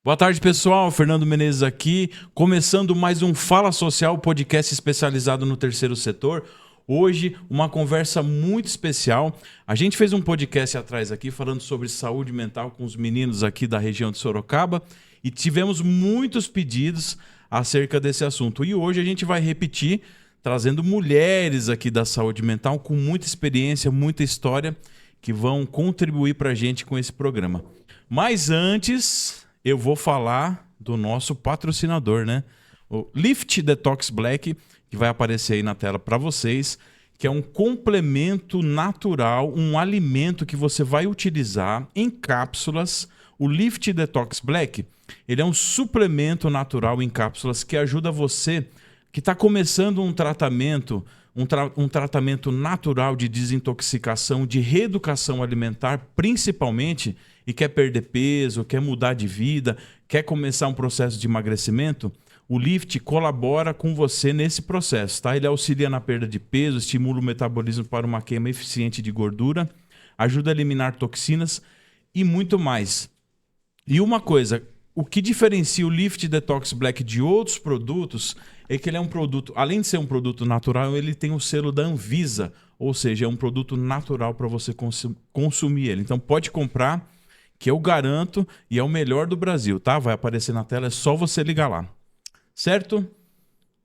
Boa tarde, pessoal. Fernando Menezes aqui, começando mais um Fala Social, podcast especializado no terceiro setor. Hoje, uma conversa muito especial. A gente fez um podcast atrás aqui falando sobre saúde mental com os meninos aqui da região de Sorocaba e tivemos muitos pedidos acerca desse assunto. E hoje a gente vai repetir, trazendo mulheres aqui da saúde mental com muita experiência, muita história, que vão contribuir para a gente com esse programa. Mas antes, eu vou falar do nosso patrocinador, né? O Lift Detox Black, que vai aparecer aí na tela para vocês, que é um complemento natural, um alimento que você vai utilizar em cápsulas. O Lift Detox Black, ele é um suplemento natural em cápsulas que ajuda você que está começando um tratamento, um tratamento natural de desintoxicação, de reeducação alimentar, principalmente, e quer perder peso, quer mudar de vida, quer começar um processo de emagrecimento, o Lift colabora com você nesse processo, tá? Ele auxilia na perda de peso, estimula o metabolismo para uma queima eficiente de gordura, ajuda a eliminar toxinas e muito mais. E uma coisa, o que diferencia o Lift Detox Black de outros produtos é que ele é um produto, além de ser um produto natural, ele tem o selo da Anvisa, ou seja, é um produto natural para você consumir ele. Então pode comprar, que eu garanto, e é o melhor do Brasil, tá? Vai aparecer na tela, é só você ligar lá. Certo?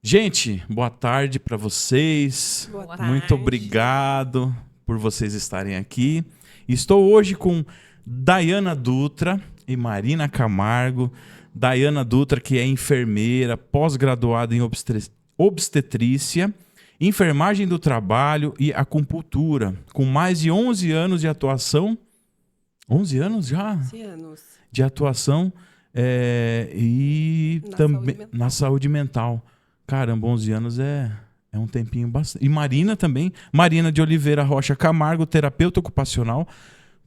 Gente, boa tarde para vocês. Boa tarde. Muito obrigado por vocês estarem aqui. Estou hoje com Dayana Dutra e Marina Camargo. Dayana Dutra, que é enfermeira, pós-graduada em obstetrícia, enfermagem do trabalho e acupuntura, com mais de 11 anos de atuação. 11 anos já? 11 anos. De atuação e também na saúde mental. Caramba, 11 anos é um tempinho bastante. E Marina também, Marina de Oliveira Rocha Camargo, terapeuta ocupacional,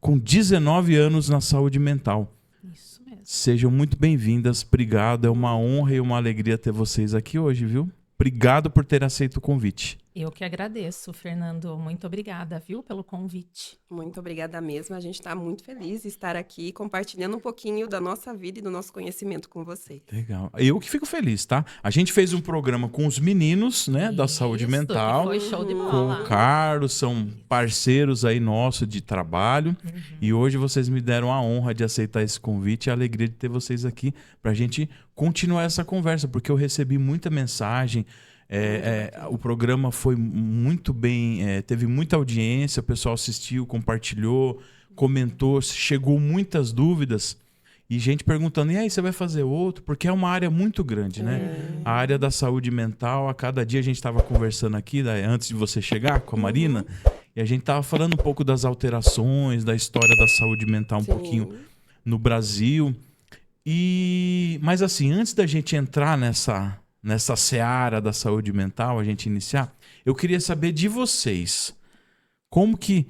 com 19 anos na saúde mental. Isso mesmo. Sejam muito bem-vindas, obrigado, é uma honra e uma alegria ter vocês aqui hoje, viu? Obrigado por ter aceito o convite. Eu que agradeço, Fernando. Muito obrigada, viu, pelo convite. Muito obrigada mesmo. A gente está muito feliz de estar aqui compartilhando um pouquinho da nossa vida e do nosso conhecimento com vocês. Legal. Eu que fico feliz, tá? A gente fez um programa com os meninos, né, da saúde mental. Foi show de bola. Com o Carlos, são parceiros aí nossos de trabalho. E hoje vocês me deram a honra de aceitar esse convite e a alegria de ter vocês aqui pra gente continuar essa conversa, porque eu recebi muita mensagem. O programa foi muito bem, teve muita audiência, o pessoal assistiu, compartilhou, comentou, chegou muitas dúvidas e gente perguntando, e aí, você vai fazer outro? Porque é uma área muito grande, né? A área da saúde mental, a cada dia a gente estava conversando aqui, antes de você chegar com a Marina, e a gente estava falando um pouco das alterações, da história da saúde mental um pouquinho no Brasil. Mas assim, antes da gente entrar nessa seara da saúde mental, a gente iniciar, eu queria saber de vocês. Como que...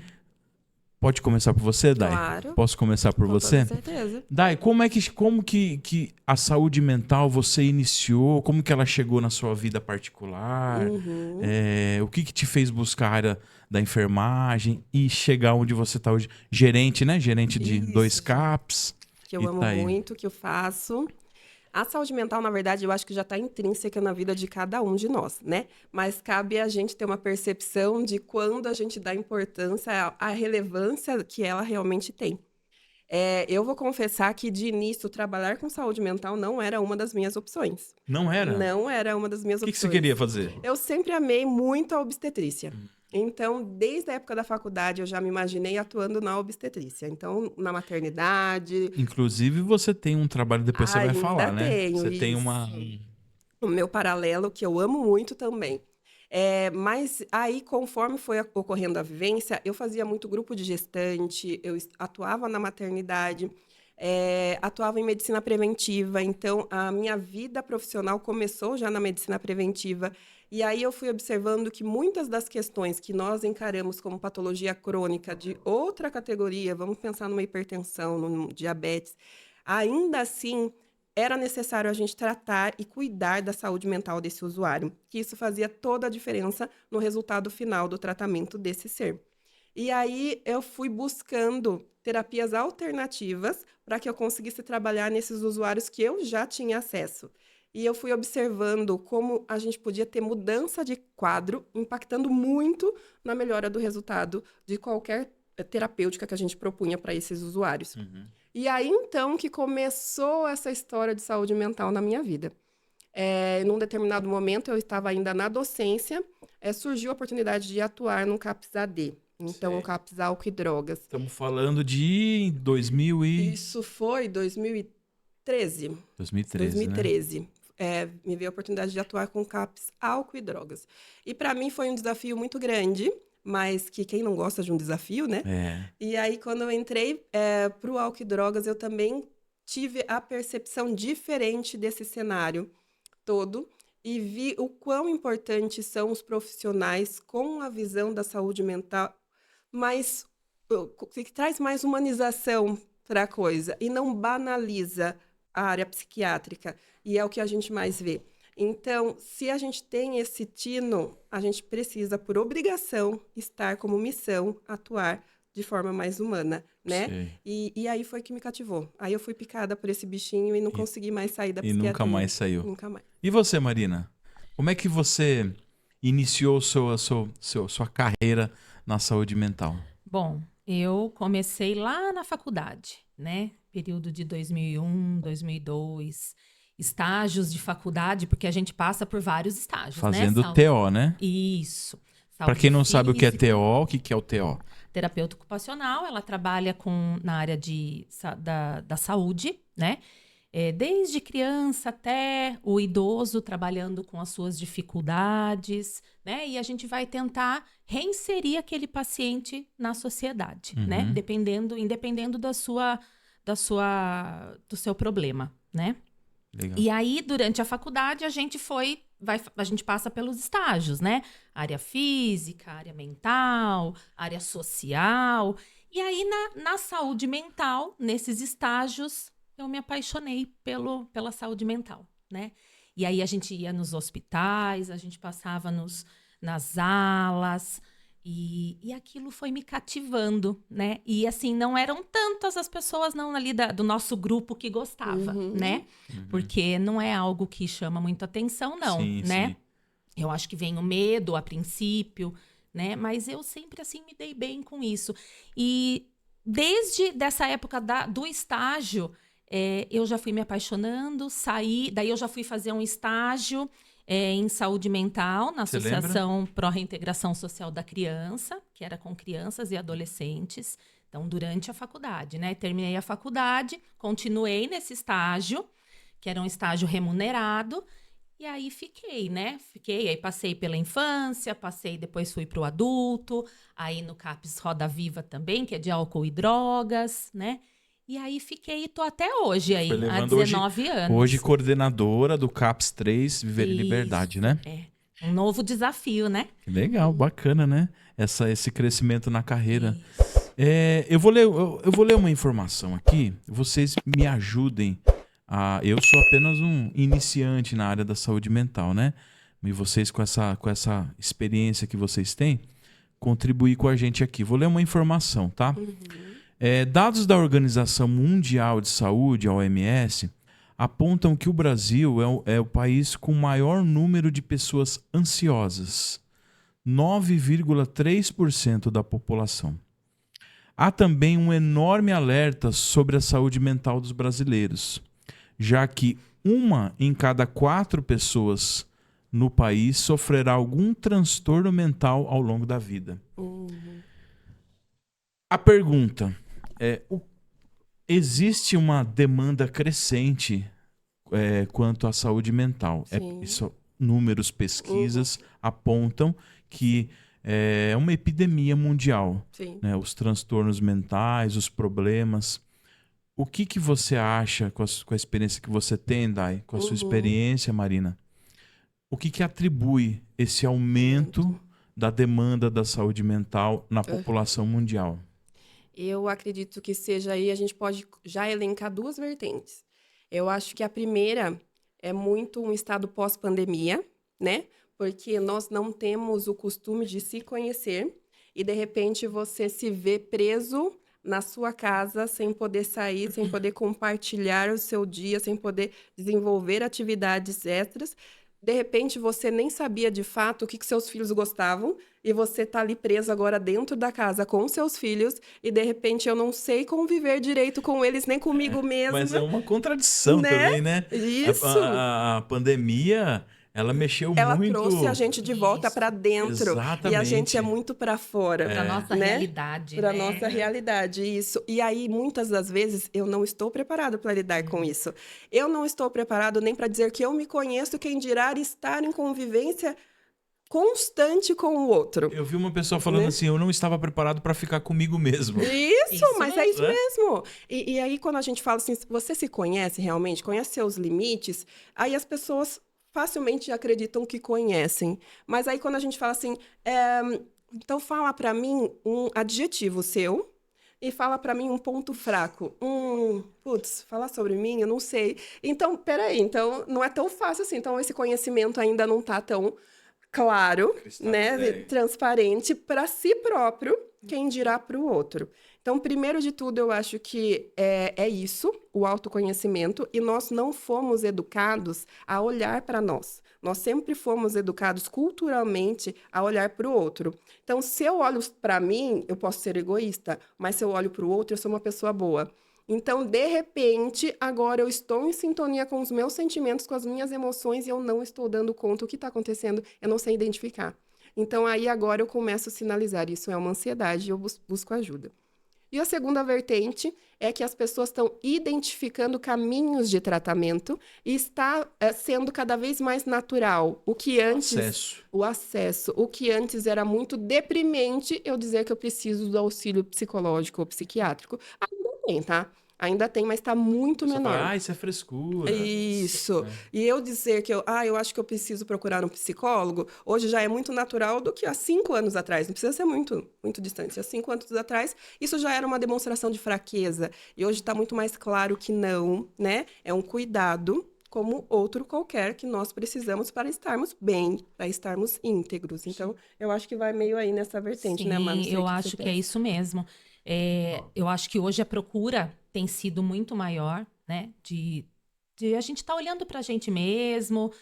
Pode começar por você, Day? Claro. Posso começar por você? Com certeza. Day, como que a saúde mental você iniciou? Como que ela chegou na sua vida particular? O que te fez buscar a área da enfermagem e chegar onde você está hoje? Gerente, né? Gerente de 2 CAPs. Que eu amo muito, que eu faço. A saúde mental, na verdade, eu acho que já está intrínseca na vida de cada um de nós, né? Mas cabe a gente ter uma percepção de quando a gente dá importância à relevância que ela realmente tem. Eu vou confessar que, de início, trabalhar com saúde mental não era uma das minhas opções. Não era? Não era uma das minhas opções. O que você queria fazer? Eu sempre amei muito a obstetrícia. Então, desde a época da faculdade, eu já me imaginei atuando na obstetrícia. Então, na maternidade... Inclusive, você tem um trabalho, depois você vai falar, né? Tenho, você isso. tem uma... O meu paralelo, que eu amo muito também. Mas aí, conforme foi ocorrendo a vivência, eu fazia muito grupo de gestante, eu atuava na maternidade, atuava em medicina preventiva. Então, a minha vida profissional começou já na medicina preventiva. E aí eu fui observando que muitas das questões que nós encaramos como patologia crônica de outra categoria, vamos pensar numa hipertensão, num diabetes, ainda assim era necessário a gente tratar e cuidar da saúde mental desse usuário, que isso fazia toda a diferença no resultado final do tratamento desse ser. E aí eu fui buscando terapias alternativas para que eu conseguisse trabalhar nesses usuários que eu já tinha acesso. E eu fui observando como a gente podia ter mudança de quadro, impactando muito na melhora do resultado de qualquer terapêutica que a gente propunha para esses usuários. Uhum. E aí, então, que começou essa história de saúde mental na minha vida. Num determinado momento, eu estava ainda na docência, surgiu a oportunidade de atuar no CAPS AD. Então, Sei. o CAPS Álcool e Drogas. Estamos falando de 2000 e... Isso foi 2013. 2013, né? 2013. Me veio a oportunidade de atuar com CAPS Álcool e Drogas. E para mim foi um desafio muito grande, mas que quem não gosta de um desafio, né? É. E aí, quando eu entrei para o álcool e drogas, eu também tive a percepção diferente desse cenário todo e vi o quão importantes são os profissionais com a visão da saúde mental, mas que traz mais humanização para a coisa e não banaliza a área psiquiátrica. E é o que a gente mais vê. Então, se a gente tem esse tino, a gente precisa, por obrigação, estar como missão, atuar de forma mais humana, né? Sei. E aí foi que me cativou. Aí eu fui picada por esse bichinho e não consegui mais sair da E psiquiatria. nunca mais saiu. Nunca mais. E você, Marina? Como é que você iniciou sua carreira na saúde mental? Bom, eu comecei lá na faculdade, né? Período de 2001, 2002, estágios de faculdade, porque a gente passa por vários estágios, Fazendo né? TO, né? Isso. Para quem não sabe o que é física. TO, o que é o TO? Terapeuta ocupacional, ela trabalha na área da saúde, né? Desde criança até o idoso, trabalhando com as suas dificuldades, né? E a gente vai tentar reinserir aquele paciente na sociedade, né? Independendo do seu problema, né? Legal. E aí, durante a faculdade, a gente passa pelos estágios, né? Área física, área mental, área social. E aí, na saúde mental, nesses estágios, eu me apaixonei pela saúde mental, né? E aí, a gente ia nos hospitais, a gente passava nas alas, e aquilo foi me cativando, né? E assim, não eram tantas as pessoas não ali do nosso grupo que gostava, né? Porque não é algo que chama muita atenção, não, Sim, né? sim. Eu acho que vem o medo a princípio, né? Mas eu sempre, assim, me dei bem com isso. E desde dessa época do estágio, eu já fui me apaixonando, daí eu já fui fazer um estágio em saúde mental, na Você Associação Pró Reintegração Social da Criança, que era com crianças e adolescentes. Então, durante a faculdade, né? Terminei a faculdade, continuei nesse estágio, que era um estágio remunerado, e aí fiquei, né? Aí passei pela infância, depois fui para o adulto, aí no CAPS Roda Viva também, que é de álcool e drogas, né? E aí fiquei e tô até hoje aí, há 19 anos. Hoje coordenadora do CAPS 3, Viver em Liberdade, né? Um novo desafio, né? Legal, bacana, né? Esse crescimento na carreira. Isso. Eu vou ler uma informação aqui, vocês me ajudem. Eu sou apenas um iniciante na área da saúde mental, né? E vocês, com essa experiência que vocês têm, contribuir com a gente aqui. Vou ler uma informação, tá? Dados da Organização Mundial de Saúde, a OMS, apontam que o Brasil é o país com maior número de pessoas ansiosas, 9,3% da população. Há também um enorme alerta sobre a saúde mental dos brasileiros, já que 1 em cada 4 pessoas no país sofrerá algum transtorno mental ao longo da vida. A pergunta existe uma demanda crescente quanto à saúde mental. Números, pesquisas apontam que é uma epidemia mundial. Né? Os transtornos mentais, os problemas. O que você acha, com a experiência que você tem, Dai, com a sua experiência, Marina? O que atribui esse aumento da demanda da saúde mental na população mundial? Eu acredito que seja aí, a gente pode já elencar 2 vertentes. Eu acho que a primeira é muito um estado pós-pandemia, né? Porque nós não temos o costume de se conhecer. e de repente você se vê preso na sua casa, sem poder sair, sem poder compartilhar o seu dia, sem poder desenvolver atividades extras. De repente, você nem sabia de fato o que seus filhos gostavam, e você tá ali preso agora dentro da casa com seus filhos, e de repente eu não sei conviver direito com eles, nem comigo mesma. Mas é uma contradição também, né? Isso. A pandemia, ela mexeu Ela muito... trouxe a gente de volta para dentro. Exatamente. E a gente é muito para fora. Pra nossa né? realidade, Para né? nossa realidade, isso. E aí, muitas das vezes, eu não estou preparado para lidar com isso. Eu não estou preparado nem para dizer que eu me conheço, quem dirá estar em convivência constante com o outro. Eu vi uma pessoa falando Né? assim, eu não estava preparado para ficar comigo mesmo. Isso, mas é isso né? mesmo. E aí, quando a gente fala assim, você se conhece realmente, conhece seus limites, aí as pessoas facilmente acreditam que conhecem. Mas aí, quando a gente fala assim, então fala para mim um adjetivo seu e fala para mim um ponto fraco. Falar sobre mim, eu não sei. Então, peraí, então não é tão fácil assim. Então, esse conhecimento ainda não tá tão claro, né, transparente para si próprio, quem dirá para o outro. Então, primeiro de tudo, eu acho que é isso, o autoconhecimento, e nós não fomos educados a olhar para nós. Nós sempre fomos educados culturalmente a olhar para o outro. Então, se eu olho para mim, eu posso ser egoísta, mas se eu olho para o outro, eu sou uma pessoa boa. Então, de repente, agora eu estou em sintonia com os meus sentimentos, com as minhas emoções, e eu não estou dando conta do que está acontecendo, eu não sei identificar. Então, aí agora eu começo a sinalizar, isso é uma ansiedade, e eu busco ajuda. E a segunda vertente é que as pessoas estão identificando caminhos de tratamento e está sendo cada vez mais natural. O que antes... O acesso. O que antes era muito deprimente, eu dizer que eu preciso do auxílio psicológico ou psiquiátrico. Ainda tem, tá? Ainda tem, mas está muito menor. Fala, isso é frescura. Isso. E eu dizer que eu acho que eu preciso procurar um psicólogo, hoje já é muito natural do que há 5 anos atrás. Não precisa ser muito, muito distante. Há 5 anos atrás, isso já era uma demonstração de fraqueza. E hoje está muito mais claro que não, né? É um cuidado como outro qualquer que nós precisamos para estarmos bem, para estarmos íntegros. Então, eu acho que vai meio aí nessa vertente, Sim, né, Manu? eu acho que é isso mesmo. Eu acho que hoje a procura tem sido muito maior, né? De a gente estar olhando para a gente mesmo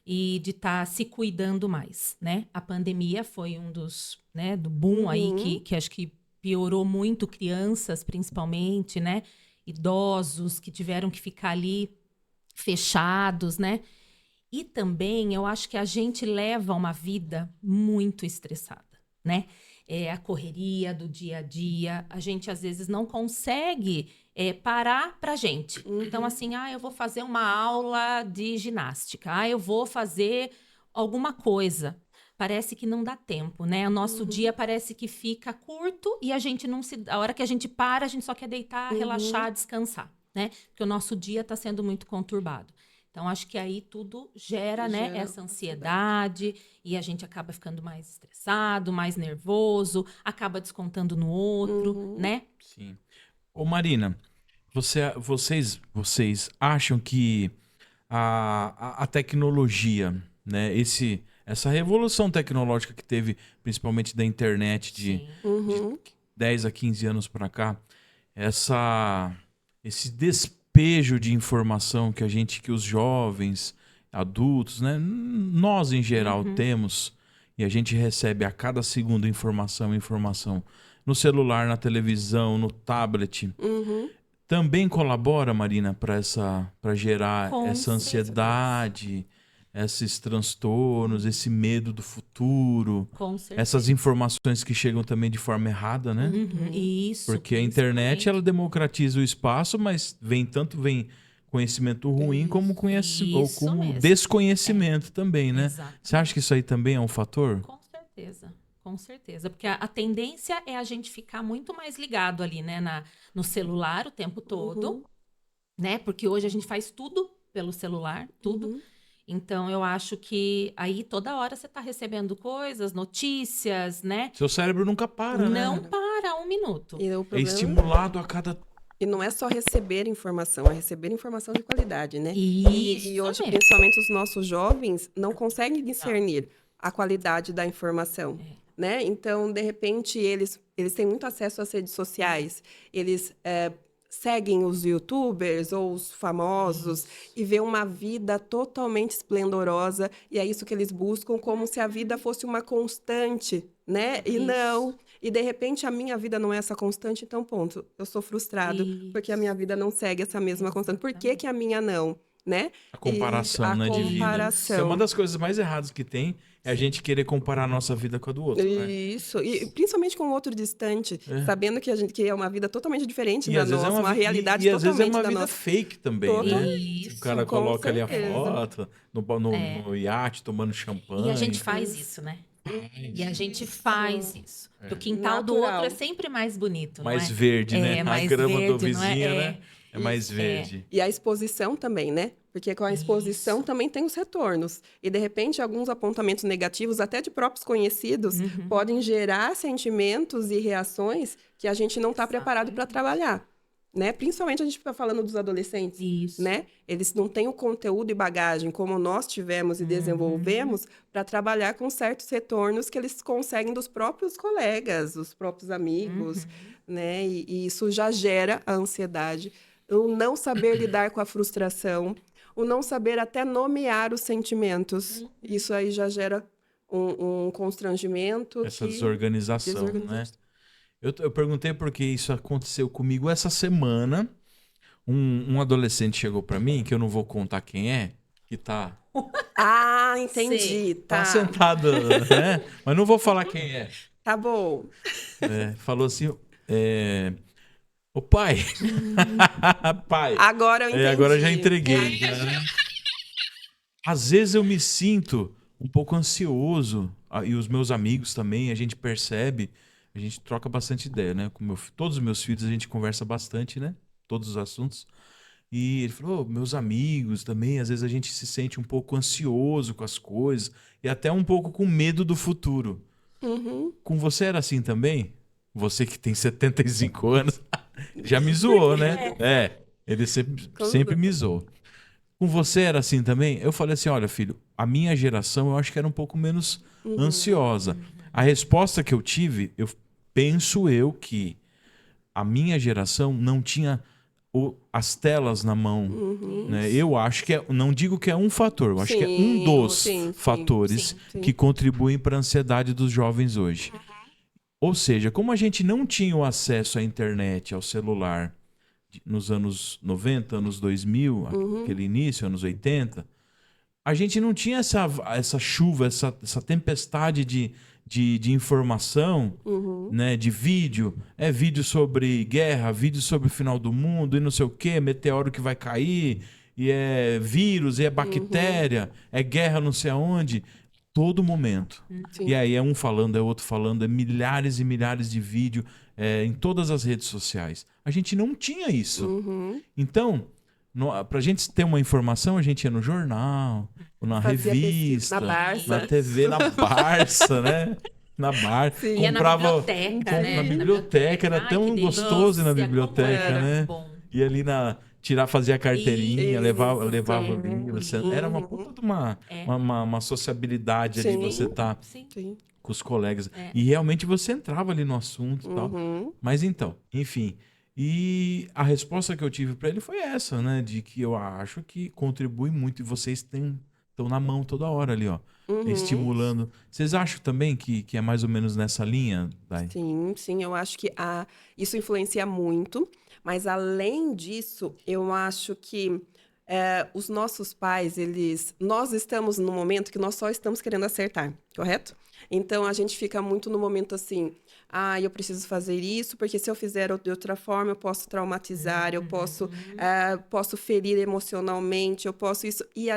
e de estar se cuidando mais, né? A pandemia foi um dos, né, do boom aí que acho que piorou muito crianças, principalmente, né? Idosos que tiveram que ficar ali fechados, né? E também eu acho que a gente leva uma vida muito estressada, né? A correria do dia a dia, a gente às vezes não consegue parar pra gente. Então, assim, eu vou fazer uma aula de ginástica, eu vou fazer alguma coisa. Parece que não dá tempo, né? O nosso dia parece que fica curto e a gente não se... A hora que a gente para, a gente só quer deitar, relaxar, descansar, né? Porque o nosso dia está sendo muito conturbado. Então, acho que aí tudo gera, né, essa ansiedade e a gente acaba ficando mais estressado, mais nervoso, acaba descontando no outro, né? Sim. Ô Marina, vocês acham que a tecnologia, né, essa revolução tecnológica que teve, principalmente da internet de 10 a 15 anos para cá, esse despejo de informação que os jovens, adultos, né, nós em geral temos, e a gente recebe a cada segundo informação no celular, na televisão, no tablet, também colabora, Marina, para gerar essa ansiedade, esses transtornos, esse medo do futuro, essas informações que chegam também de forma errada, né? Isso. Porque a internet, ela democratiza o espaço, mas vem conhecimento ruim como desconhecimento também, né? Exatamente. Você acha que isso aí também é um fator? Com certeza. Porque a tendência é a gente ficar muito mais ligado ali, né? No celular o tempo todo, né? Porque hoje a gente faz tudo pelo celular, tudo. Então, eu acho que aí toda hora você está recebendo coisas, notícias, né? Seu cérebro nunca para, né? Não para um minuto. É estimulado a cada... E não é só receber informação, é receber informação de qualidade, né? Isso e hoje, mesmo. principalmente os nossos jovens, não conseguem discernir a qualidade da informação. né? Então, de repente, eles têm muito acesso às redes sociais. Eles seguem os YouTubers ou os famosos e vê uma vida totalmente esplendorosa. E é isso que eles buscam, como se a vida fosse uma constante, né? E não. E, de repente, a minha vida não é essa constante, então, ponto. Eu sou frustrado porque a minha vida não segue essa mesma constante. Por que que a minha não? Né? A comparação, né, de vida. Isso é uma das coisas mais erradas que tem, é a gente querer comparar a nossa vida com a do outro, né? Isso, e principalmente com o outro distante, sabendo que é uma vida totalmente diferente da nossa, uma realidade e às vezes é totalmente uma da vida nossa. fake também, né? Isso, O cara com coloca ali a certeza. foto no iate, tomando champanhe. E a gente faz isso, né? E a gente faz isso. O quintal do Natural. outro é sempre mais bonito, Mais não é? verde, né? A mais grama do verde, não é? vizinho, né? É mais verde. E a exposição também, né? Porque com a exposição também tem os retornos. E, de repente, alguns apontamentos negativos, até de próprios conhecidos, podem gerar sentimentos e reações que a gente não está preparado para trabalhar. Né? Principalmente a gente fica falando dos adolescentes, Isso. né? Eles não têm o conteúdo e bagagem como nós tivemos e desenvolvemos para trabalhar com certos retornos que eles conseguem dos próprios colegas, dos próprios amigos, né? E isso já gera a ansiedade, o não saber lidar com a frustração, o não saber até nomear os sentimentos. Isso aí já gera um constrangimento. Essa desorganização, né? Eu perguntei porque isso aconteceu comigo essa semana. Um adolescente chegou pra mim, que eu não vou contar quem é, que tá... Ah, entendi. Tá sentado, né? Mas não vou falar quem é. Tá bom. Falou assim, ô pai. Pai. Agora eu entendi. Agora eu já entreguei. Né? Às vezes eu me sinto um pouco ansioso, e os meus amigos também, a gente percebe, a gente troca bastante ideia, né? Com todos os meus filhos a gente conversa bastante, né? Todos os assuntos. E ele falou, meus amigos também, às vezes a gente se sente um pouco ansioso com as coisas e até um pouco com medo do futuro. Com você era assim também? Você que tem 75 anos, já me zoou, né? Ele sempre me zoou. Com você era assim também? Eu falei assim, olha filho, a minha geração eu acho que era um pouco menos ansiosa. A resposta que eu tive, penso que a minha geração não tinha as telas na mão. Né? Eu acho que não digo que é um fator, eu acho que é um dos fatores que contribuem para a ansiedade dos jovens hoje. Ou seja, como a gente não tinha o acesso à internet, ao celular, nos anos 90, anos 2000, aquele início, anos 80, a gente não tinha essa chuva, essa tempestade de informação, né, de vídeo. É vídeo sobre guerra, vídeo sobre o final do mundo e não sei o quê, meteoro que vai cair, e é vírus, e é bactéria, é guerra não sei aonde. Todo momento. E aí é um falando, é outro falando, é milhares e milhares de vídeos em todas as redes sociais. A gente não tinha isso. Então, pra gente ter uma informação, a gente ia no jornal, na revista, na TV, na Barça, né? Na Barça. Comprava na biblioteca, era tão gostoso ir na biblioteca, né? E ali fazia a carteirinha, levava livro. Era uma puta de uma sociabilidade ali, você tá com os colegas. E realmente você entrava ali no assunto e tal. Mas então, enfim. E a resposta que eu tive para ele foi essa, né? De que eu acho que contribui muito e vocês estão na mão toda hora ali, ó. Estimulando. Vocês acham também que é mais ou menos nessa linha, Dai? Sim, eu acho que isso influencia muito, mas além disso, eu acho que os nossos pais, nós estamos no momento que nós só estamos querendo acertar, correto? Então, a gente fica muito no momento assim, eu preciso fazer isso, porque se eu fizer de outra forma, eu posso traumatizar, eu posso ferir emocionalmente, eu posso isso. E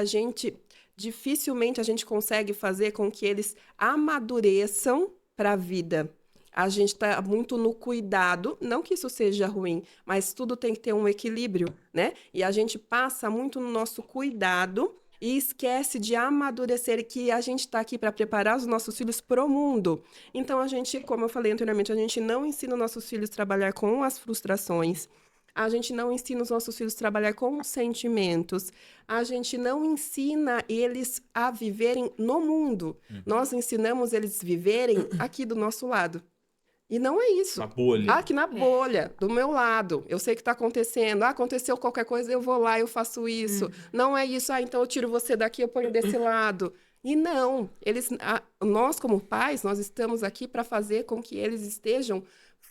dificilmente a gente consegue fazer com que eles amadureçam para a vida. A gente está muito no cuidado, não que isso seja ruim, mas tudo tem que ter um equilíbrio, né? E a gente passa muito no nosso cuidado e esquece de amadurecer, que a gente está aqui para preparar os nossos filhos para o mundo. Então, como eu falei anteriormente, a gente não ensina os nossos filhos a trabalhar com as frustrações, A gente não ensina os nossos filhos a trabalhar com sentimentos. A gente não ensina eles a viverem no mundo. Nós ensinamos eles a viverem aqui do nosso lado. E não é isso. Na bolha. Aqui na bolha, do meu lado. Eu sei o que está acontecendo. Aconteceu qualquer coisa, eu vou lá, eu faço isso. Não é isso, então eu tiro você daqui, eu ponho desse lado. E não, nós como pais, nós estamos aqui para fazer com que eles estejam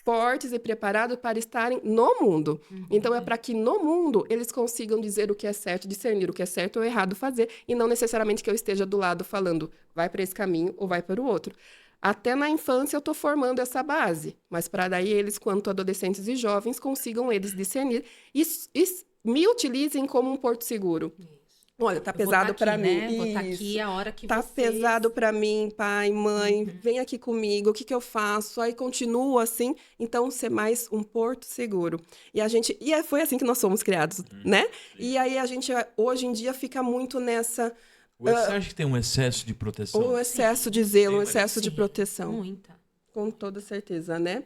fortes e preparados para estarem no mundo. Então, é para que no mundo eles consigam dizer o que é certo, discernir o que é certo ou errado fazer, e não necessariamente que eu esteja do lado falando, vai para esse caminho ou vai para o outro. Até na infância eu estou formando essa base, mas para daí eles, quanto adolescentes e jovens, consigam eles discernir e me utilizem como um porto seguro. Olha, tá pesado para mim. Né? Vou estar aqui a hora que tá vocês... pesado para mim, pai, mãe, vem aqui comigo, o que eu faço? Aí continua assim, então ser mais um porto seguro. Foi assim que nós fomos criados, né? E aí a gente hoje em dia fica muito nessa... Você acha que tem um excesso de proteção? Um excesso de zelo, um excesso de proteção. Muita. Com toda certeza, né?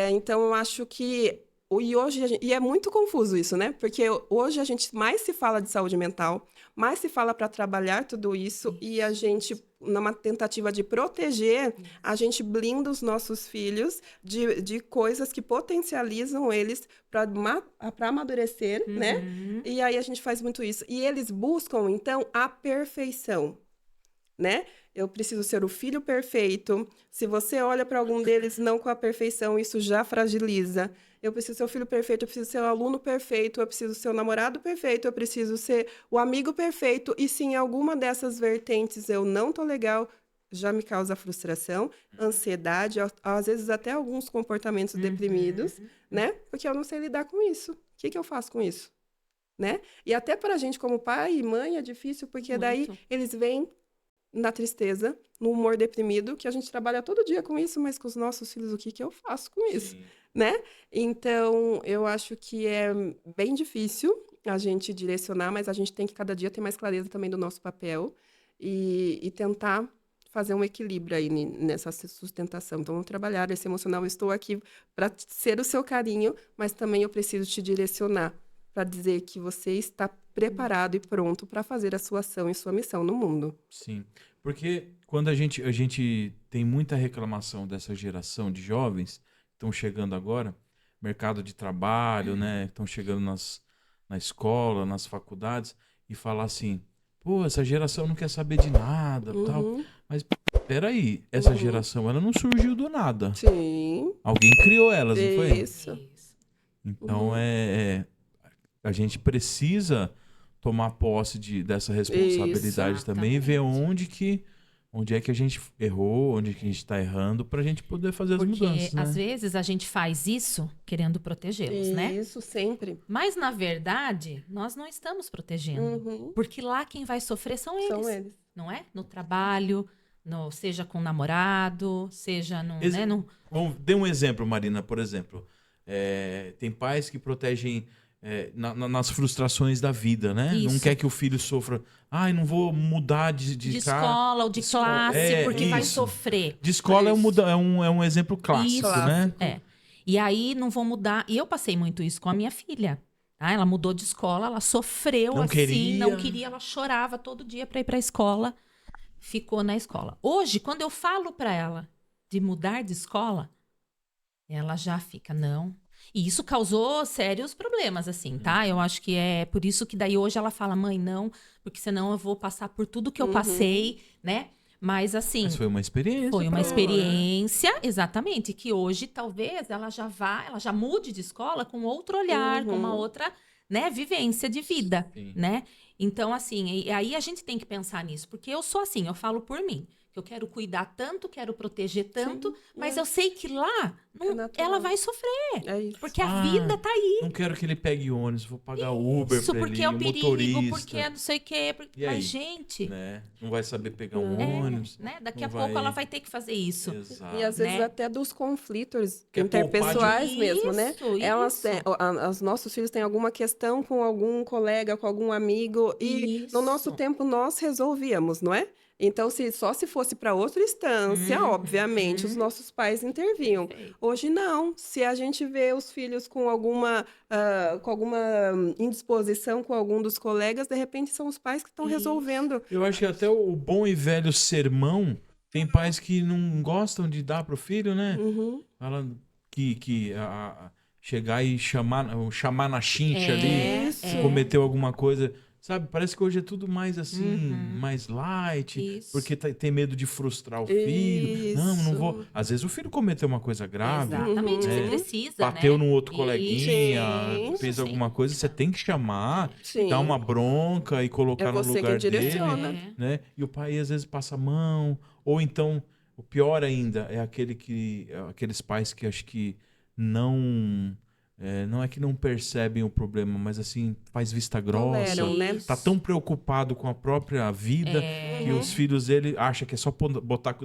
Então, eu acho que... E é muito confuso isso, né? Porque hoje a gente mais se fala de saúde mental, mais se fala para trabalhar tudo isso, e a gente, numa tentativa de proteger, a gente blinda os nossos filhos de coisas que potencializam eles para amadurecer, né? E aí a gente faz muito isso. E eles buscam, então, a perfeição, né? Eu preciso ser o filho perfeito. Se você olha para algum deles não com a perfeição, isso já fragiliza. Eu preciso ser o filho perfeito, eu preciso ser o aluno perfeito, eu preciso ser o namorado perfeito, eu preciso ser o amigo perfeito. E se em alguma dessas vertentes eu não tô legal, já me causa frustração, ansiedade, às vezes até alguns comportamentos deprimidos, né? Porque eu não sei lidar com isso. O que eu faço com isso? Né? E até para a gente como pai e mãe é difícil, porque daí eles vêm na tristeza, no humor deprimido, que a gente trabalha todo dia com isso, mas com os nossos filhos, o que eu faço com isso? Né? Então, eu acho que é bem difícil a gente direcionar, mas a gente tem que cada dia ter mais clareza também do nosso papel e tentar fazer um equilíbrio aí nessa sustentação. Então, vamos trabalhar esse emocional. Eu estou aqui para ser o seu carinho, mas também eu preciso te direcionar para dizer que você está preparado e pronto para fazer a sua ação e sua missão no mundo. Sim, porque quando a gente tem muita reclamação dessa geração de jovens que estão chegando agora, mercado de trabalho, né, estão chegando na escola, nas faculdades, e falar assim, pô, essa geração não quer saber de nada, tal. Mas peraí, essa geração, ela não surgiu do nada. Sim. Alguém criou elas, não foi? Isso. Então, a gente precisa tomar posse dessa responsabilidade também e ver onde é que a gente errou, onde é que a gente está errando, para a gente poder fazer as mudanças. Porque, né? às vezes, a gente faz isso querendo protegê-los, né? Isso, sempre. Mas, na verdade, nós não estamos protegendo. Porque lá quem vai sofrer são eles. São eles. Não é? No trabalho, seja com o namorado, seja no... Dê um exemplo, Marina, por exemplo. Tem pais que protegem... nas frustrações da vida, né? Isso. Não quer que o filho sofra. Não vou mudar de escola ou de classe, porque vai sofrer. De escola é um exemplo clássico, Isso. né? E aí não vou mudar. E eu passei muito isso com a minha filha. Tá? Ela mudou de escola, ela sofreu não queria, ela chorava todo dia para ir para a escola. Ficou na escola. Hoje, quando eu falo para ela de mudar de escola, ela já fica, não. E isso causou sérios problemas, assim, tá? Eu acho que é por isso que daí hoje ela fala, mãe, não, porque senão eu vou passar por tudo que eu passei, né? Mas assim... Mas foi uma experiência. Foi uma experiência, exatamente, que hoje talvez ela já mude de escola com outro olhar, com uma outra, né, vivência de vida, né? Então, assim, e aí a gente tem que pensar nisso, porque eu sou assim, eu falo por mim. Eu quero cuidar tanto, quero proteger tanto, mas eu sei que lá ela vai sofrer. É isso. Porque a vida tá aí. Não quero que ele pegue ônibus, vou pagar Uber Isso, pra porque ele, é o perigo, motorista. porque é não sei o quê. E aí? Mas, gente... Né? Não vai saber pegar um ônibus. Né? Daqui não a pouco ela vai ter que fazer isso. Exato. E às vezes até dos conflitos Quer interpessoais poupar mesmo, né? Isso. Os nossos filhos têm alguma questão com algum colega, com algum amigo. E no nosso tempo nós resolvíamos, não é? Então, só se fosse para outra instância, obviamente, os Uhum. nossos pais intervinham. Perfeito. Hoje não. Se a gente vê os filhos com alguma indisposição com algum dos colegas, de repente são os pais que estão Isso. resolvendo. Eu acho que até o bom e velho sermão, tem pais que não gostam de dar pro filho, né? Uhum. Falando chegar e chamar na chincha ali, Isso. se cometeu alguma coisa. Sabe, parece que hoje é tudo mais assim, Uhum. mais light, Isso. porque tem medo de frustrar o filho. Não vou. Isso. Às vezes o filho cometeu uma coisa grave, Exatamente, Uhum. você precisa, bateu né? num outro Isso. coleguinha, Sim. fez Sim. alguma coisa, você tem que chamar, Sim. dar uma bronca e colocar É no você que lugar dele, direciona. É. né? E o pai às vezes passa a mão, ou então, o pior ainda é aqueles pais que acho que não é que não percebem o problema, mas assim, faz vista grossa, Toleram, né? Isso. tá tão preocupado com a própria vida que Uhum. os filhos dele acham que é só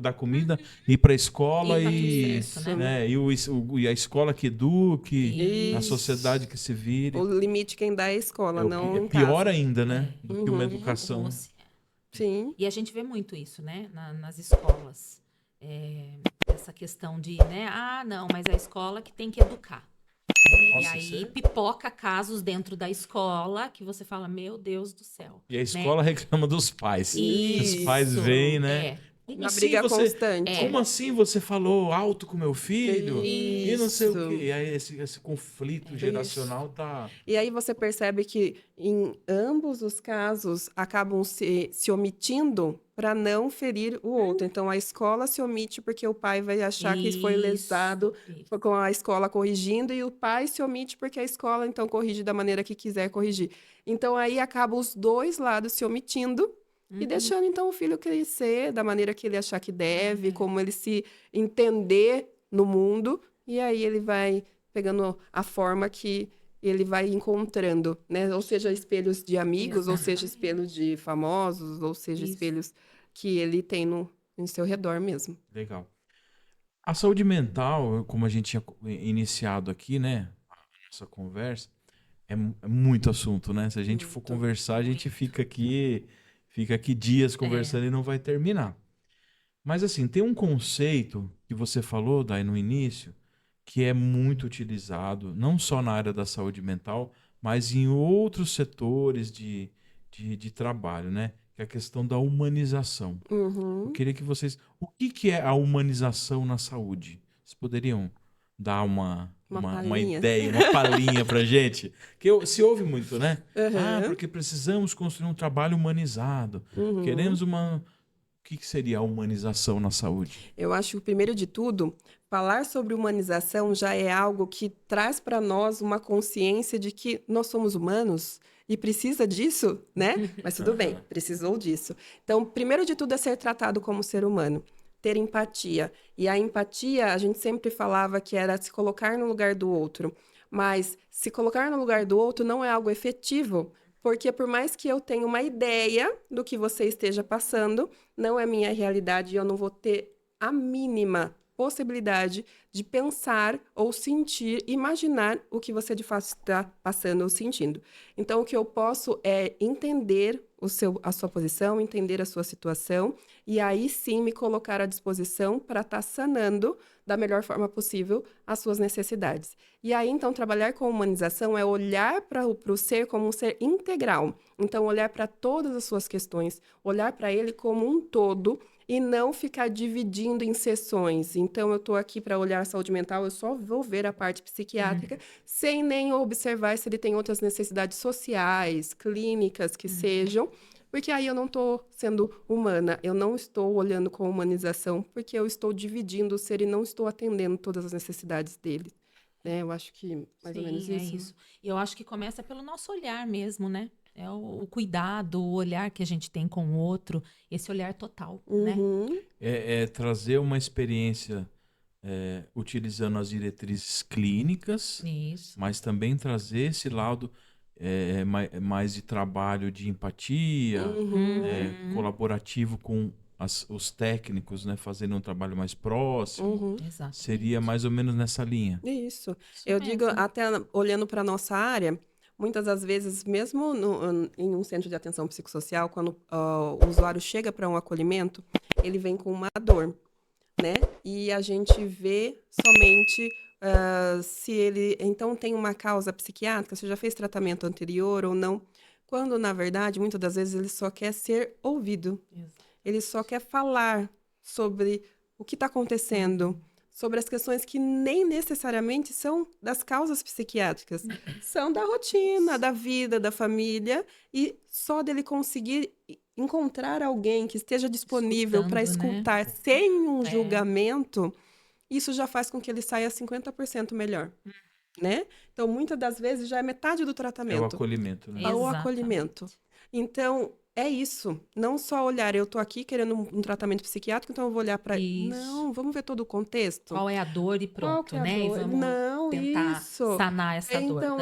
dar comida, ir pra escola E tá tudo e, certo, né? E a escola que eduque, a Isso. sociedade que se vire. O limite quem dá é a escola, não É em pior casa. ainda, né? Do que uma Uhum. educação. Sim. E a gente vê muito isso, né? Nas escolas. Essa questão de, né? Ah, não, mas é a escola que tem que educar. E Nossa, aí isso é- pipoca casos dentro da escola que você fala, meu Deus do céu. E a escola reclama dos pais. Os pais Isso. veem, né? É. Como Uma assim briga você, constante. como assim você falou alto com meu filho? E não sei o Isso. quê. E aí esse conflito geracional tá. E aí você percebe que em ambos os casos acabam se omitindo para não ferir o outro. Então a escola se omite porque o pai vai achar que foi lesado Isso. com a escola corrigindo, e o pai se omite porque a escola então corrige da maneira que quiser corrigir. Então aí acabam os dois lados se omitindo e deixando então o filho crescer da maneira que ele achar que deve, como ele se entender no mundo, e aí ele vai pegando a forma que ele vai encontrando, né? Ou seja, espelhos de amigos, ou seja, espelhos de famosos, ou seja, Isso. espelhos que ele tem no seu redor mesmo. Legal. A saúde mental, como a gente tinha iniciado aqui, né? A nossa conversa, é muito assunto, né? Se a gente for Muito. conversar, a gente fica aqui dias conversando e não vai terminar. Mas assim, tem um conceito que você falou, Dai, no início, que é muito utilizado, não só na área da saúde mental, mas em outros setores de trabalho, né? Que é a questão da humanização. Uhum. Eu queria que vocês... O que é a humanização na saúde? Vocês poderiam dar uma palhinha. ideia, uma palhinha pra gente? Que se ouve muito, né? Uhum. Porque precisamos construir um trabalho humanizado. Uhum. Queremos uma... O que seria a humanização na saúde? Eu acho que, primeiro de tudo, falar sobre humanização já é algo que traz para nós uma consciência de que nós somos humanos e precisa disso, né? Mas tudo bem, precisou disso. Então, primeiro de tudo é ser tratado como ser humano, ter empatia. E a empatia, a gente sempre falava que era se colocar no lugar do outro. Mas se colocar no lugar do outro não é algo efetivo, porque por mais que eu tenha uma ideia do que você esteja passando, não é minha realidade e eu não vou ter a mínima possibilidade de pensar ou sentir, imaginar o que você de fato está passando ou sentindo. Então, o que eu posso é entender a sua posição, entender a sua situação, e aí sim me colocar à disposição para estar sanando da melhor forma possível as suas necessidades. E aí, então, trabalhar com humanização é olhar para o ser como um ser integral. Então, olhar para todas as suas questões, olhar para ele como um todo e não ficar dividindo em sessões. Então, eu estou aqui para olhar a saúde mental, eu só vou ver a parte psiquiátrica, sem nem observar se ele tem outras necessidades sociais, clínicas, que sejam, porque aí eu não estou sendo humana, eu não estou olhando com humanização, porque eu estou dividindo o ser e não estou atendendo todas as necessidades dele. Né? Eu acho que mais ou menos Sim, isso. é isso. E eu acho que começa pelo nosso olhar mesmo, né? É o cuidado, o olhar que a gente tem com o outro, esse olhar total, né? Uhum. É trazer uma experiência utilizando as diretrizes clínicas, Isso. mas também trazer esse lado mais de trabalho de empatia, Uhum. colaborativo com os técnicos, né, fazendo um trabalho mais próximo. Uhum. Exato. Seria mais ou menos nessa linha. Isso. Isso Eu mesmo. digo, até olhando para a nossa área, muitas das vezes, mesmo em um centro de atenção psicossocial, quando o usuário chega para um acolhimento, ele vem com uma dor, né? E a gente vê somente se ele, então, tem uma causa psiquiátrica, se já fez tratamento anterior ou não, quando, na verdade, muitas das vezes ele só quer ser ouvido. Ele só quer falar sobre o que está acontecendo, sobre as questões que nem necessariamente são das causas psiquiátricas, são da rotina, da vida, da família, e só dele conseguir encontrar alguém que esteja disponível para escutar, né? Sem um julgamento, isso já faz com que ele saia 50% melhor. Né? Então, muitas das vezes, já é metade do tratamento. É o acolhimento, né? É o acolhimento. Então, é isso. Não só olhar, eu tô aqui querendo um tratamento psiquiátrico, então eu vou olhar para... Não, vamos ver todo o contexto. Qual é a dor e pronto, né? E vamos tentar sanar essa dor. Então,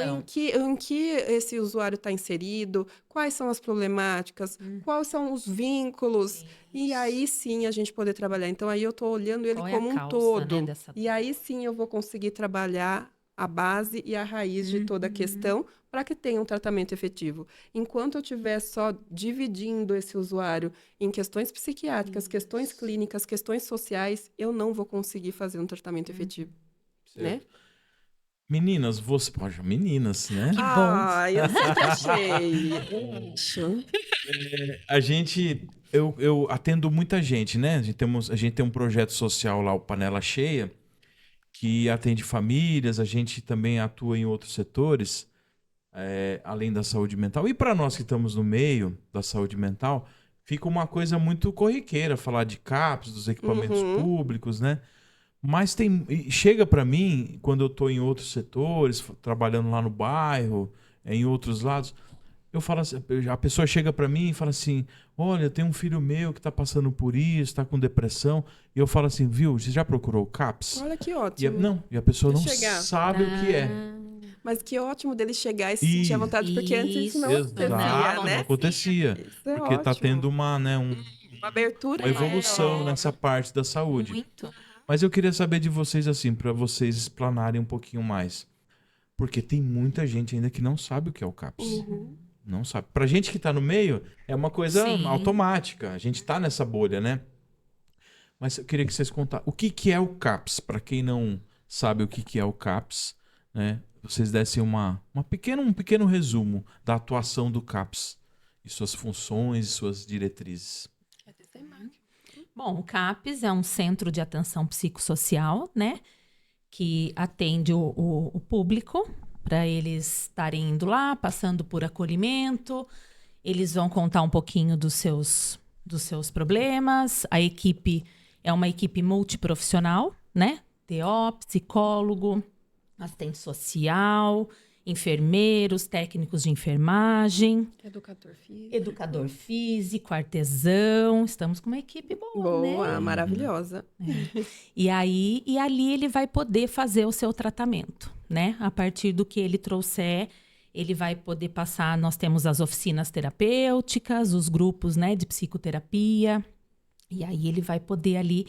em que esse usuário está inserido, quais são as problemáticas, quais são os vínculos, e aí sim a gente poder trabalhar. Então, aí eu tô olhando ele como um todo. Né, e aí sim eu vou conseguir trabalhar a base e a raiz de toda a questão para que tenha um tratamento efetivo. Enquanto eu estiver só dividindo esse usuário em questões psiquiátricas, questões clínicas, questões sociais, eu não vou conseguir fazer um tratamento efetivo. Né? Meninas, você... Poxa, meninas, né? Que bom. Ah, eu sempre achei. A gente... Eu atendo muita gente, né? A gente tem um projeto social lá, o Panela Cheia, que atende famílias, a gente também atua em outros setores, além da saúde mental. E para nós que estamos no meio da saúde mental, fica uma coisa muito corriqueira falar de CAPS, dos equipamentos públicos, né? Mas chega para mim, quando eu estou em outros setores, trabalhando lá no bairro, em outros lados, eu falo assim, a pessoa chega para mim e fala assim, olha, tem um filho meu que está passando por isso, está com depressão, e eu falo assim, viu, você já procurou o CAPS? Olha que ótimo. E a pessoa não sabe o que é. Mas que ótimo dele chegar e se sentir à vontade, porque antes isso não acontecia, né? Não acontecia. Porque está tendo uma abertura, uma evolução nessa parte da saúde. Muito. Mas eu queria saber de vocês, assim, para vocês explanarem um pouquinho mais. Porque tem muita gente ainda que não sabe o que é o CAPS. Não sabe. Pra gente que tá no meio, é uma coisa automática. A gente tá nessa bolha, né? Mas eu queria que vocês contassem. O que é o CAPS? Para quem não sabe o que é o CAPS, né? Vocês dessem um pequeno resumo da atuação do CAPS. E suas funções e suas diretrizes. Bom, o CAPS é um centro de atenção psicossocial, né? Que atende o público, para eles estarem indo lá, passando por acolhimento. Eles vão contar um pouquinho dos seus problemas. A equipe é uma equipe multiprofissional, né? TO, psicólogo, assistente social, enfermeiros, técnicos de enfermagem. Educador físico, artesão. Estamos com uma equipe boa, né? Maravilhosa. E ali ele vai poder fazer o seu tratamento, né? A partir do que ele trouxer, ele vai poder passar... Nós temos as oficinas terapêuticas, os grupos, né, de psicoterapia. E aí ele vai poder ali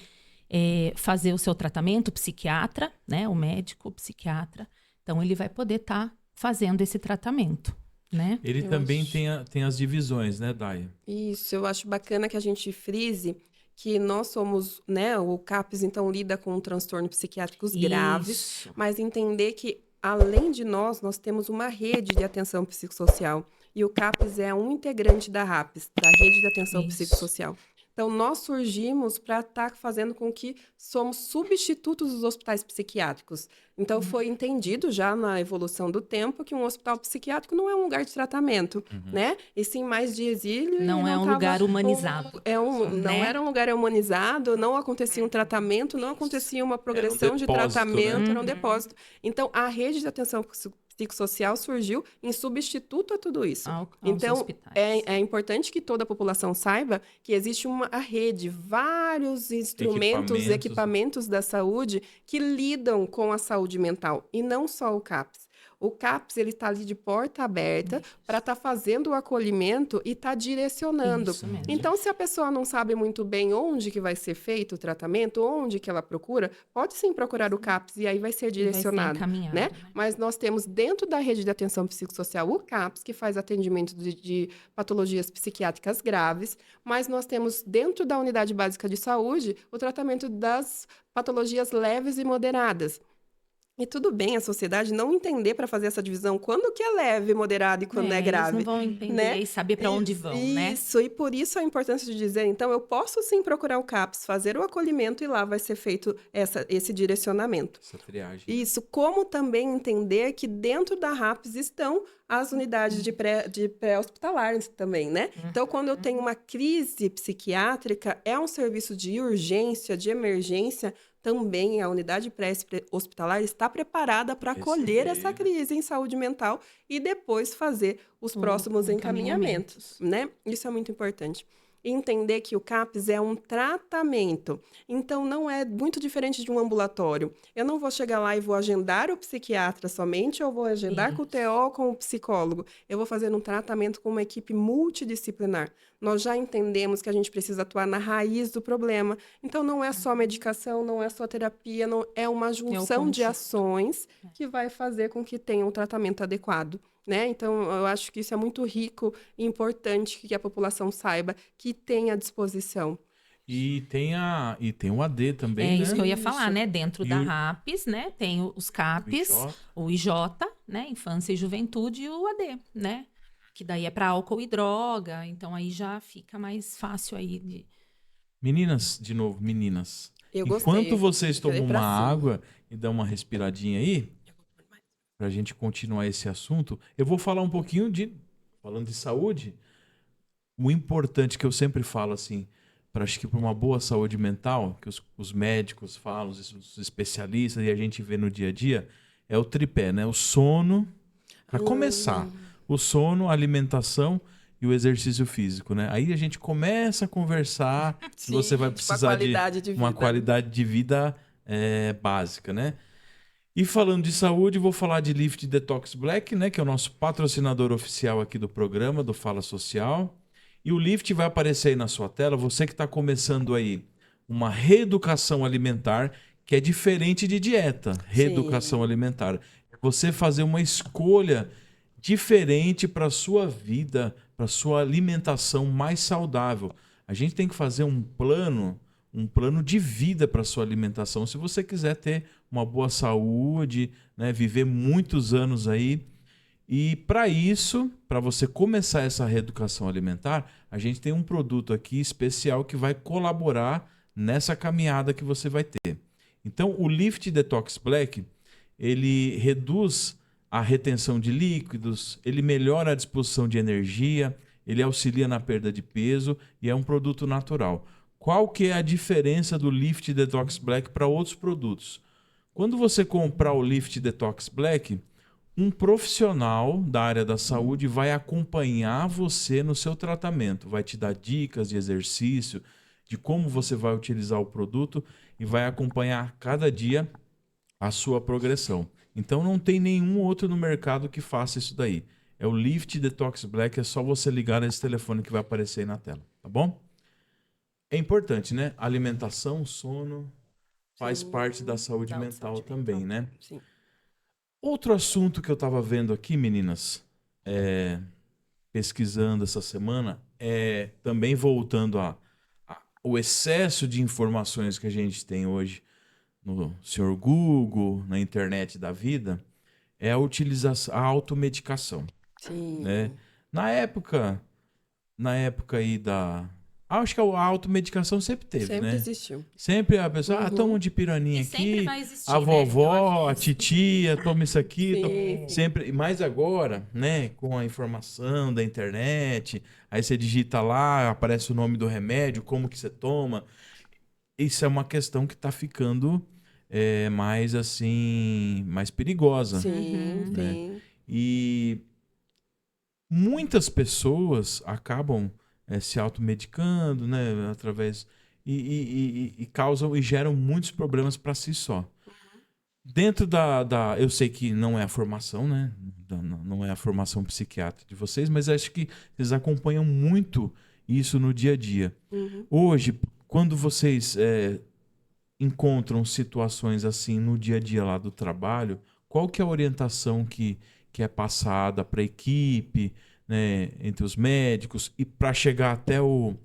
fazer o seu tratamento, o psiquiatra, né? O médico, o psiquiatra. Então, ele vai poder estar fazendo esse tratamento, né? Ele também tem as divisões, né, Daia? Isso, eu acho bacana que a gente frise que nós somos, né, o CAPS, então, lida com transtornos psiquiátricos graves, mas entender que, além de nós temos uma rede de atenção psicossocial, e o CAPS é um integrante da RAPS, da Rede de Atenção Psicossocial. Então, nós surgimos para estar fazendo com que somos substitutos dos hospitais psiquiátricos. Então, foi entendido já na evolução do tempo que um hospital psiquiátrico não é um lugar de tratamento, né? E sim mais de exílio. Não é um lugar humanizado. Não era um lugar humanizado, não acontecia um tratamento, não acontecia uma progressão de tratamento, né? era um depósito. Então, a rede de atenção psicossocial surgiu em substituto a tudo isso. Então, é importante que toda a população saiba que existe uma rede, vários instrumentos, equipamentos da saúde que lidam com a saúde mental, e não só o CAPS. O CAPS, ele está ali de porta aberta para estar fazendo o acolhimento e estar direcionando. Isso mesmo. Então, se a pessoa não sabe muito bem onde que vai ser feito o tratamento, onde que ela procura, pode sim procurar o CAPS e aí vai ser direcionado, encaminhado, né? né? Mas nós temos dentro da rede de atenção psicossocial o CAPS, que faz atendimento de patologias psiquiátricas graves, mas nós temos dentro da unidade básica de saúde o tratamento das patologias leves e moderadas. E tudo bem a sociedade não entender para fazer essa divisão quando que é leve, moderado e quando é Eles grave, não vão entender né? e saber para onde vão, né? Isso, e por isso a importância de dizer, então, eu posso sim procurar o CAPS, fazer o acolhimento e lá vai ser feito esse direcionamento. Essa triagem. Isso, como também entender que dentro da RAPS estão as unidades de pré-hospitalares também, né? Então, quando eu tenho uma crise psiquiátrica, é um serviço de urgência, de emergência, também a unidade pré-hospitalar está preparada para acolher essa crise em saúde mental e depois fazer os próximos encaminhamentos, né? Isso é muito importante. Entender que o CAPS é um tratamento, então não é muito diferente de um ambulatório. Eu não vou chegar lá e vou agendar o psiquiatra somente, ou vou agendar com o TO, com o psicólogo. Eu vou fazer um tratamento com uma equipe multidisciplinar. Nós já entendemos que a gente precisa atuar na raiz do problema. Então não é só medicação, não é só terapia, não é uma junção de ações que vai fazer com que tenha um tratamento adequado. Né? Então, eu acho que isso é muito rico e importante que a população saiba que tem à disposição. E tem o AD também, É né? isso que eu ia falar, né? Dentro E da o- RAPS, né? Tem os CAPs, o IJ, né? Infância e Juventude, e o AD, né? Que daí é para álcool e droga, então aí já fica mais fácil aí de... Meninas, de novo, meninas. Eu Enquanto gostei. vocês Falei tomam pra uma cima. água e dão uma respiradinha aí, pra gente continuar esse assunto, eu vou falar um pouquinho falando de saúde, o importante que eu sempre falo assim, acho que para uma boa saúde mental, que os médicos falam, os especialistas e a gente vê no dia a dia, é o tripé, né? O sono, para começar, o sono, a alimentação e o exercício físico, né? Aí a gente começa a conversar, Sim, você vai tipo, a precisar qualidade de uma vida. qualidade de vida básica, né? E falando de saúde, vou falar de Lift Detox Black, né, que é o nosso patrocinador oficial aqui do programa, do Fala Social. E o Lift vai aparecer aí na sua tela, você que está começando aí uma reeducação alimentar, que é diferente de dieta, reeducação alimentar. É você fazer uma escolha diferente para a sua vida, para a sua alimentação mais saudável. A gente tem que fazer um plano de vida para a sua alimentação. Se você quiser ter uma boa saúde, né, viver muitos anos aí. E para isso, para você começar essa reeducação alimentar, a gente tem um produto aqui especial que vai colaborar nessa caminhada que você vai ter. Então, o Lift Detox Black, ele reduz a retenção de líquidos, ele melhora a disposição de energia, ele auxilia na perda de peso e é um produto natural. Qual que é a diferença do Lift Detox Black para outros produtos? Quando você comprar o Lift Detox Black, um profissional da área da saúde vai acompanhar você no seu tratamento, vai te dar dicas de exercício, de como você vai utilizar o produto e vai acompanhar cada dia a sua progressão. Então não tem nenhum outro no mercado que faça isso daí. É o Lift Detox Black, é só você ligar nesse telefone que vai aparecer aí na tela, tá bom? É importante, né? Alimentação, sono, faz parte da saúde mental também, né? Sim. Outro assunto que eu estava vendo aqui, meninas, pesquisando essa semana, também voltando ao excesso de informações que a gente tem hoje no Sr. Google, na internet da vida, é a utilização, a automedicação. Sim. Né? Na época aí acho que a automedicação sempre teve, Sempre né? existiu. Sempre a pessoa, toma um de piraninha E sempre aqui, vai existir, a né? vovó, Eu a acho isso. titia, toma isso aqui. Sim. Sempre, mas agora, né, com a informação da internet, aí você digita lá, aparece o nome do remédio, como que você toma. Isso é uma questão que está ficando mais assim, mais perigosa. Sim, né? sim. E muitas pessoas acabam se automedicando, né, através e causam e geram muitos problemas para si só. Dentro eu sei que não é a formação, né? Não é a formação psiquiátrica de vocês, mas acho que vocês acompanham muito isso no dia a dia. Hoje, quando vocês encontram situações assim no dia a dia lá do trabalho, qual que é a orientação que é passada para a equipe, né, entre os médicos e para chegar até o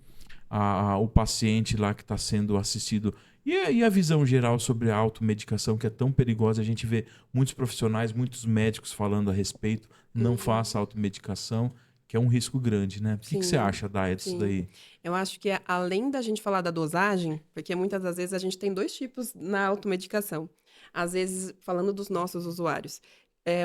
paciente lá que está sendo assistido? E a visão geral sobre a automedicação, que é tão perigosa? A gente vê muitos profissionais, muitos médicos falando a respeito. Não faça automedicação, que é um risco grande, né? O que você acha, Daya, disso daí? Eu acho que além da gente falar da dosagem, porque muitas das vezes a gente tem 2 tipos na automedicação. Às vezes, falando dos nossos usuários.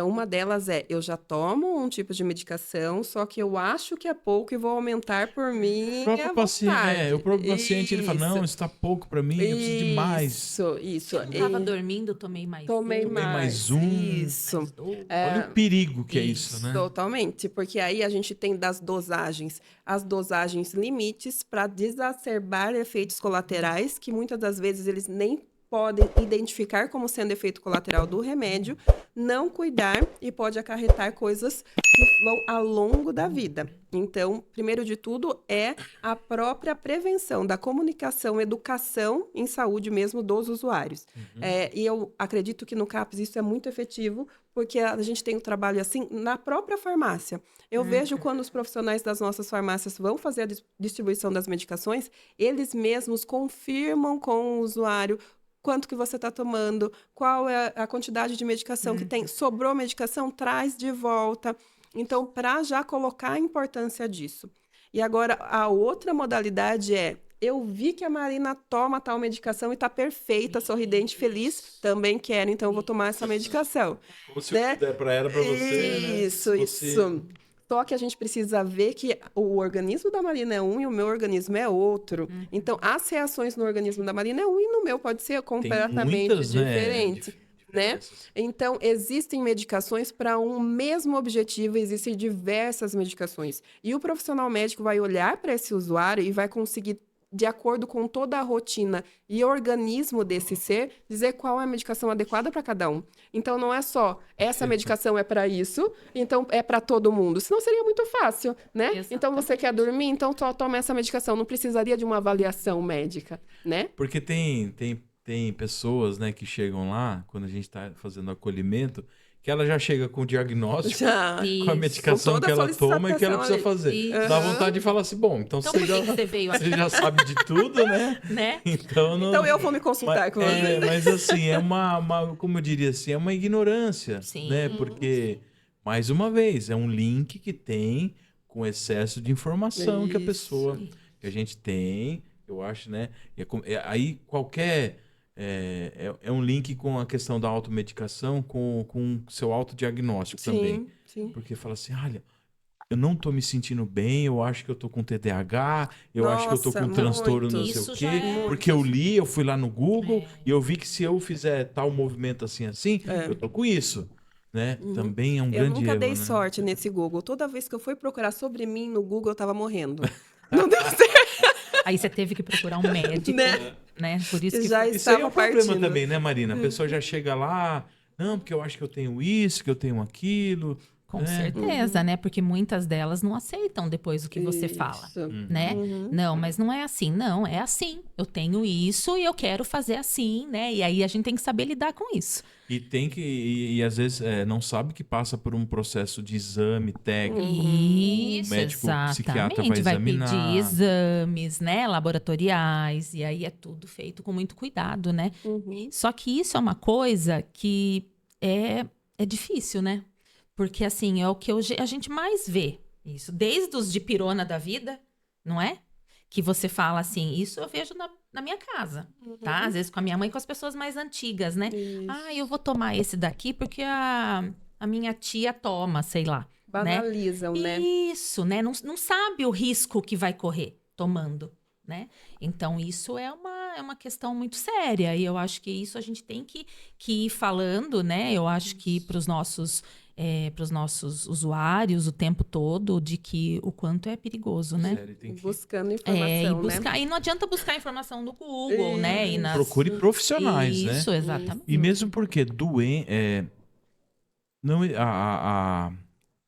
Uma delas eu já tomo um tipo de medicação, só que eu acho que é pouco e vou aumentar por minha vontade. O próprio paciente, ele fala, não, isso está pouco para mim, eu preciso de mais. Isso. Eu estava dormindo, tomei mais Tomei um. mais um. Isso. Mais dois. Olha o perigo que é isso, né? Totalmente, porque aí a gente tem as dosagens limites para desacerbar efeitos colaterais, que muitas das vezes eles nem podem identificar como sendo efeito colateral do remédio, não cuidar e pode acarretar coisas que vão ao longo da vida. Então, primeiro de tudo, é a própria prevenção da comunicação, educação em saúde mesmo dos usuários. E eu acredito que no CAPS isso é muito efetivo, porque a gente tem um trabalho assim na própria farmácia. Eu vejo quando os profissionais das nossas farmácias vão fazer a distribuição das medicações, eles mesmos confirmam com o usuário quanto que você está tomando, qual é a quantidade de medicação que tem. Sobrou medicação, traz de volta. Então, para já colocar a importância disso. E agora, a outra modalidade eu vi que a Marina toma tal medicação e está perfeita, sorridente, feliz, também quero, então eu vou tomar essa medicação. Como se eu der para ela, para você. Isso. Só que a gente precisa ver que o organismo da Marina é um e o meu organismo é outro. Então, as reações no organismo da Marina é um e no meu pode ser completamente diferente. Né? Então, existem medicações para um mesmo objetivo, existem diversas medicações. E o profissional médico vai olhar para esse usuário e vai conseguir, de acordo com toda a rotina e organismo desse ser, dizer qual é a medicação adequada para cada um. Então, não é só, essa medicação é para isso, então é para todo mundo. Senão seria muito fácil, né? Exatamente. Então, você quer dormir, então só toma essa medicação. Não precisaria de uma avaliação médica, né? Porque tem pessoas, né, que chegam lá, quando a gente está fazendo acolhimento, que ela já chega com o diagnóstico, com a medicação que ela toma e que ela precisa fazer. Isso. Dá vontade de falar assim, bom, então você você já sabe de tudo, né? Então eu vou me consultar com você. Mas assim, é uma, como eu diria assim, é uma ignorância, né? Porque, mais uma vez, é um link que tem com excesso de informação que a gente tem, eu acho, né? Aí qualquer... É um link com a questão da automedicação, com o seu autodiagnóstico também. Sim. Porque fala assim, olha, eu não tô me sentindo bem, eu acho que eu tô com TDAH, eu acho que eu tô com um transtorno não sei o quê. Porque eu fui lá no Google e eu vi que se eu fizer tal movimento assim, eu tô com isso. Né? Também é um grande erro. Eu nunca dei sorte nesse Google. Toda vez que eu fui procurar sobre mim no Google, eu tava morrendo. Não deu certo. Aí você teve que procurar um médico, né? Por isso que já isso aí é um problema também, né, Marina? A pessoa já chega lá, não, porque eu acho que eu tenho isso, que eu tenho aquilo. Com certeza, né? Porque muitas delas não aceitam depois o que você fala, né? Não, mas não é assim. Não, é assim. Eu tenho isso e eu quero fazer assim, né? E aí a gente tem que saber lidar com isso. E às vezes não sabe que passa por um processo de exame técnico. Isso, o médico psiquiatra vai examinar. Vai pedir exames, né? Laboratoriais. E aí é tudo feito com muito cuidado, né? Só que isso é uma coisa que é difícil, né? Porque, assim, é o que a gente mais vê. Isso, desde os de pirona da vida, não é? Que você fala assim, isso eu vejo na minha casa, tá? Às vezes com a minha mãe e com as pessoas mais antigas, né? Isso. Eu vou tomar esse daqui porque a minha tia toma, sei lá. Banalizam, né? Isso, né? Não sabe o risco que vai correr tomando, né? Então, isso é uma questão muito séria. E eu acho que isso a gente tem que ir falando, né? Eu acho que para os nossos... para os nossos usuários o tempo todo de que o quanto é perigoso, né? Sério, tem que... Buscando informação, E não adianta buscar informação no Google, né? E nas... Procure profissionais, né? Isso, exatamente. E mesmo porque não,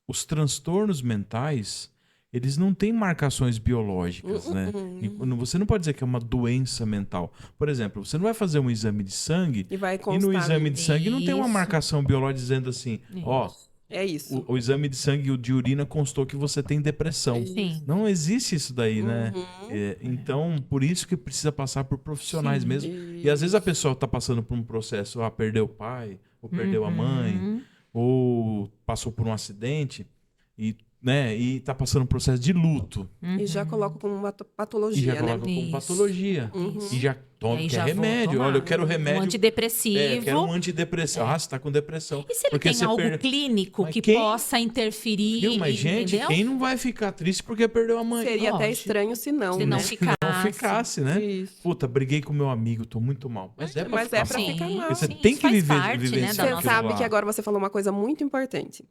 os transtornos mentais, eles não têm marcações biológicas, né? E você não pode dizer que é uma doença mental. Por exemplo, você não vai fazer um exame de sangue E vai e constar no exame ali. de sangue não tem uma Isso. marcação biológica dizendo assim, ó, É isso. o exame de sangue e o de urina constou que você tem depressão. Sim. Não existe isso daí, né? Uhum. Então, por isso que precisa passar por profissionais Sim. mesmo. E às vezes a pessoa está passando por um processo, perdeu o pai, ou perdeu a mãe, Uhum. ou passou por um acidente e, né, e tá passando um processo de luto. E já coloca como uma E já patologia, coloca né? como Isso. patologia. E já toma, E aí quer já vou remédio. tomar Olha, eu quero remédio. Um antidepressivo. Quero um antidepressivo. Ah, você tá com depressão. E se ele Porque tem você algo clínico Mas que quem- possa interferir, Viu? Mas, gente, entendeu? quem não vai ficar triste porque perdeu a mãe? Seria até Lógico. estranho se não, Se né? não Se ficasse. não ficasse, né? Isso. Puta, briguei com meu amigo, tô muito mal. Mas é pra Mas ficar é pra mal. ficar mal. Porque você Sim, tem isso que faz parte, né, vivenciar da Você nossa- sabe lá. que agora você falou uma coisa muito importante.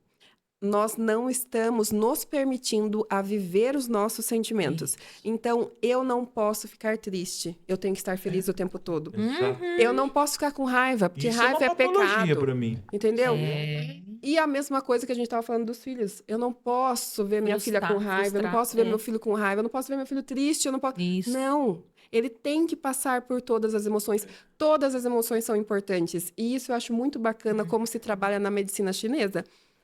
Nós não estamos nos permitindo a viver os nossos sentimentos. Então, eu não posso ficar triste. Eu tenho que estar feliz o tempo todo. Exato. Eu não posso ficar com raiva, porque Isso raiva é é uma patologia pecado. pra mim. Entendeu? É. E a mesma coisa que a gente estava falando dos filhos. Eu não posso ver minha filha com raiva, eu não posso ver meu filho com raiva, eu não posso ver meu filho triste, eu não posso... Isso. Não, ele tem que passar por todas as emoções. Todas as emoções são importantes. E isso eu acho muito bacana como se trabalha na medicina chinesa.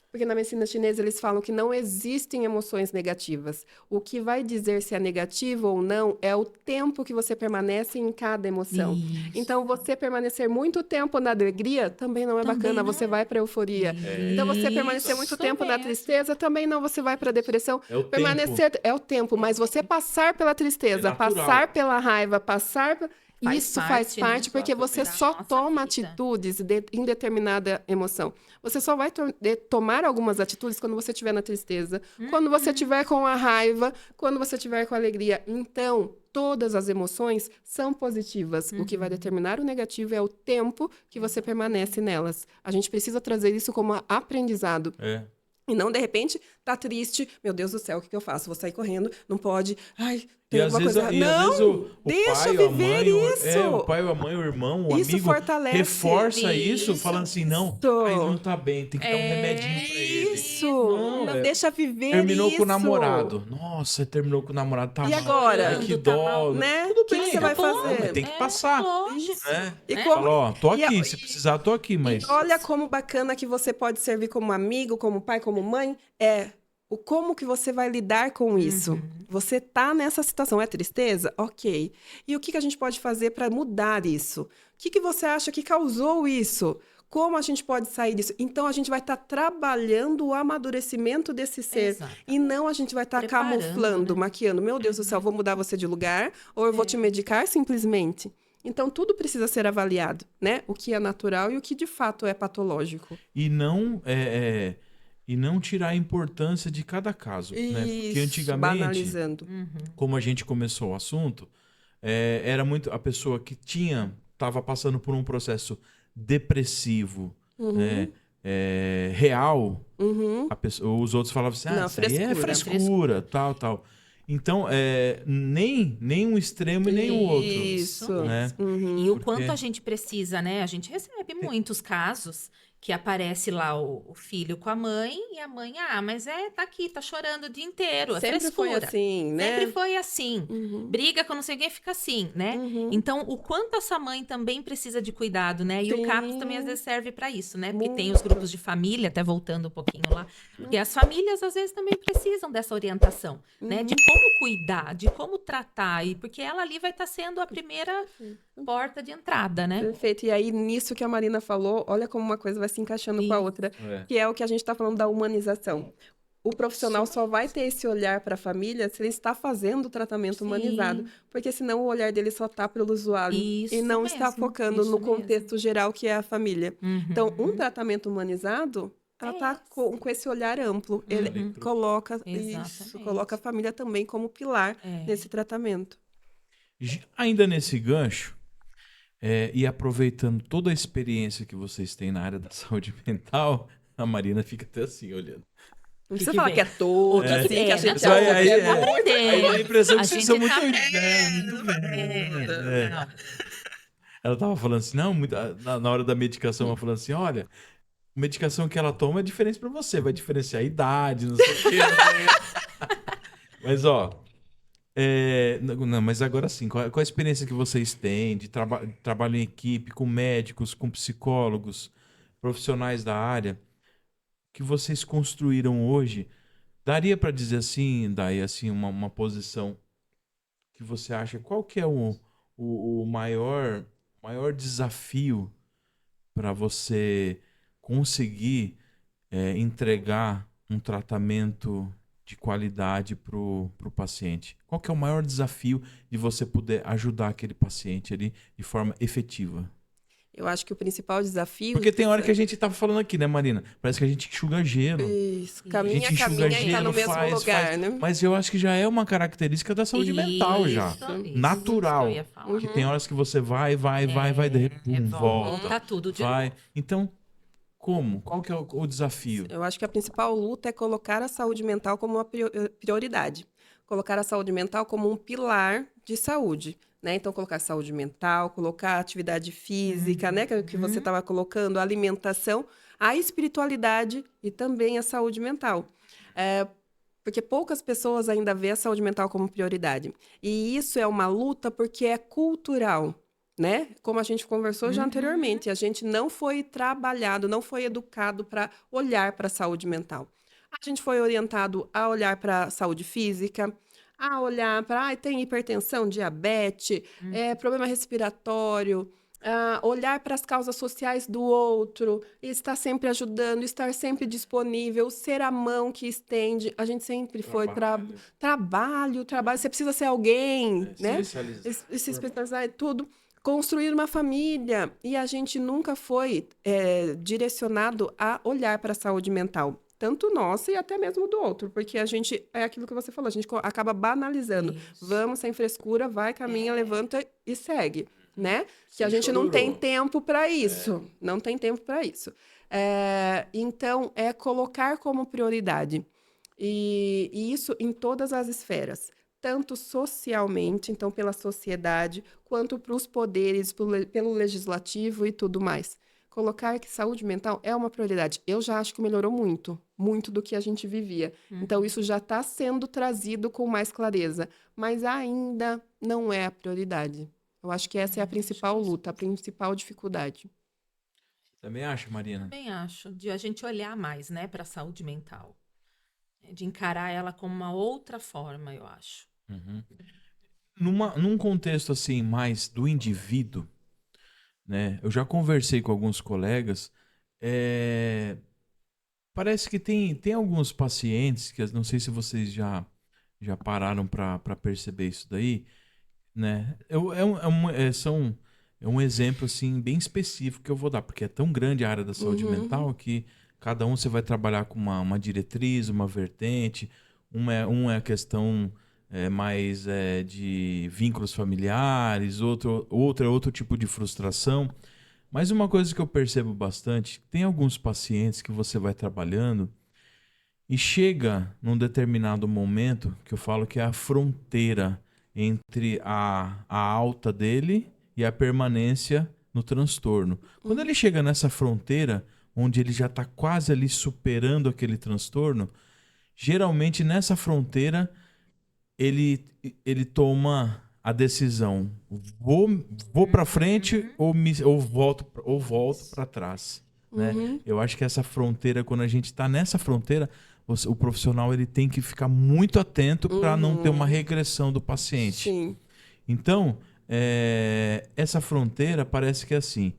Porque na medicina chinesa eles falam que não existem emoções negativas. O que vai dizer se é negativo ou não é o tempo que você permanece em cada emoção. Isso. Então, você permanecer muito tempo na alegria também não é Também bacana, não você vai para euforia. Então, você permanecer muito Isso tempo na mesmo. tristeza também não, você vai para depressão. É o Permanecer é o tempo, mas você passar pela tristeza, É natural. passar pela raiva, Faz isso faz parte, parte né, porque você da só nossa toma vida. atitudes em determinada emoção. Você só vai tomar algumas atitudes quando você estiver na tristeza, quando você estiver com a raiva, quando você estiver com a alegria. Então, todas as emoções são positivas. O que vai determinar o negativo é o tempo que você permanece nelas. A gente precisa trazer isso como aprendizado. É. E não, de repente, tá triste. Meu Deus do céu, o que eu faço? Vou sair correndo, não pode. Ai, E tem às alguma vezes, coisa. e às Não, vezes o deixa pai, ou a viver mãe, isso. o pai, ou a mãe, o irmão, o Isso amigo fortalece. reforça isso, Isso. falando assim, não, Isso. ele não tá bem, tem que dar um remedinho pra ele. Isso. Não, Deixa viver Terminou isso. com o namorado. Nossa, terminou com o namorado, tá E mal. agora? Ai, que Tá dó. mal, né? Tudo O que bem, você vai tá bom, fazer? mas tem que passar. Lógico. Né? E É. como, Fala, ó, tô e a- aqui, se precisar, tô aqui, mas... olha como bacana que você pode servir como amigo, como pai, como mãe. Como que você vai lidar com isso? Você tá nessa situação, é tristeza? Ok. E o que a gente pode fazer para mudar isso? O que você acha que causou isso? Como a gente pode sair disso? Então, a gente vai estar trabalhando o amadurecimento desse ser. Exato. E não a gente vai estar Preparando, camuflando, né? maquiando. Meu Deus do céu, vou mudar você de lugar? Ou eu vou te medicar simplesmente? Então, tudo precisa ser avaliado, né? O que é natural e o que, de fato, é patológico. E não tirar a importância de cada caso, né? Porque Isso, antigamente, banalizando. como a gente começou o assunto, era muito a pessoa que estava passando por um processo depressivo, né, real, os outros falavam assim, Não, isso aí é frescura. frescura, tal. Então, nem um extremo e nem o outro. Isso. Né? E o Porque- quanto a gente precisa, né? A gente recebe muitos casos que aparece lá o filho com a mãe e a mãe, mas tá aqui, tá chorando o dia inteiro, é Sempre foi frescura. assim, né? Sempre foi assim. Briga com não sei quem, fica assim, né? Então, o quanto essa mãe também precisa de cuidado, né? E Sim. o CAPS também às vezes serve para isso, né? Porque tem Muito. os grupos de família, até voltando um pouquinho lá, porque as famílias às vezes também precisam dessa orientação, né? De como cuidar, de como tratar, e porque ela ali vai estar sendo a primeira porta de entrada, né? Perfeito. E aí, nisso que a Marina falou, olha como uma coisa vai se encaixando com a outra, que é o que a gente está falando da humanização. O profissional só vai ter esse olhar para a família se ele está fazendo o tratamento Sim. humanizado, porque senão o olhar dele só está pelo usuário Isso e não está mesmo, focando isso no mesmo. contexto geral que é a família. Então, um tratamento humanizado, ela É está isso. com esse olhar amplo. Ele coloca isso, Exatamente. coloca a família também como pilar É. nesse tratamento. Ainda nesse gancho, e aproveitando toda a experiência que vocês têm na área da saúde mental, A Marina fica até assim, olhando. Não Que precisa que falar vem? que é tudo, É, assim, que a gente não, ouve. aí, vamos aprender. aí dá a impressão que A vocês gente são tá muito aprendendo, velhos. É. Não. Ela tava falando assim, não, na hora da medicação, ela falando assim, olha, a medicação que ela toma é diferente pra você, vai diferenciar a idade, não sei o quê. Mas, ó, não, mas agora sim, qual a experiência que vocês têm de trabalho em equipe, com médicos, com psicólogos, profissionais da área, que vocês construíram hoje? Daria pra dizer assim, Dai, assim, uma posição que você acha, qual que é o maior desafio para você conseguir entregar um tratamento de qualidade para o paciente? Qual que é o maior desafio de você poder ajudar aquele paciente ali de forma efetiva? Eu acho que o principal desafio... Porque tem hora que a gente tava falando aqui, né, Marina? Parece que a gente enxuga gelo. Isso, A caminha, gente enxuga caminha e tá no gelo, mesmo lugar, né? mas eu acho que já é uma característica da saúde mental já. Isso Natural. que eu ia falar. Que tem horas que você vai, de repente, volta. Volta tudo de Vai. novo. Então, como? Qual que é o desafio? Eu acho que a principal luta é colocar a saúde mental como uma prioridade. Colocar a saúde mental como um pilar de saúde, né? Então, colocar saúde mental, colocar atividade física, né? Que você estava colocando, a alimentação, a espiritualidade e também a saúde mental. Porque poucas pessoas ainda vê a saúde mental como prioridade. E isso é uma luta porque é cultural, né? Como a gente conversou já anteriormente, a gente não foi trabalhado, não foi educado para olhar para a saúde mental. A gente foi orientado a olhar para a saúde física, a olhar para, tem hipertensão, diabetes, problema respiratório, olhar para as causas sociais do outro, estar sempre ajudando, estar sempre disponível, ser a mão que estende. A gente sempre foi para trabalho. Você precisa ser alguém, né? Se especializar em tudo. Construir uma família. E a gente nunca foi direcionado a olhar para a saúde mental. Tanto nossa e até mesmo do outro. Porque a gente, é aquilo que você falou, a gente acaba banalizando. Isso. Vamos, sem frescura, vai, caminha, levanta e segue, né? Que a Sem gente não tem chororô. tempo para isso. Não tem tempo para isso. Então, é colocar como prioridade. E isso em todas as esferas. Tanto socialmente, então pela sociedade, quanto para os poderes, pelo legislativo e tudo mais. Colocar que saúde mental é uma prioridade. Eu já acho que melhorou muito, muito do que a gente vivia. Então, isso já está sendo trazido com mais clareza, mas ainda não é a prioridade. Eu acho que essa é a principal luta, a principal dificuldade. Também acha, Marina? Também acho, de a gente olhar mais, né, para a saúde mental. De encarar ela como uma outra forma, eu acho. Num contexto assim, mais do indivíduo, né? Eu já conversei com alguns colegas. Parece que tem alguns pacientes que não sei se vocês já pararam para perceber isso daí, né? É um exemplo assim bem específico que eu vou dar, porque é tão grande a área da saúde mental que cada um você vai trabalhar com uma diretriz, uma vertente. Um é a questão mais de vínculos familiares, outro é outro tipo de frustração. Mas uma coisa que eu percebo bastante, tem alguns pacientes que você vai trabalhando e chega num determinado momento que eu falo que é a fronteira entre a alta dele e a permanência no transtorno. Quando ele chega nessa fronteira, onde ele já está quase ali superando aquele transtorno, geralmente nessa fronteira ele toma a decisão: vou para frente ou volto para trás, né? Eu acho que essa fronteira, quando a gente está nessa fronteira, o profissional ele tem que ficar muito atento para não ter uma regressão do paciente. Sim. Então, essa fronteira parece que é assim: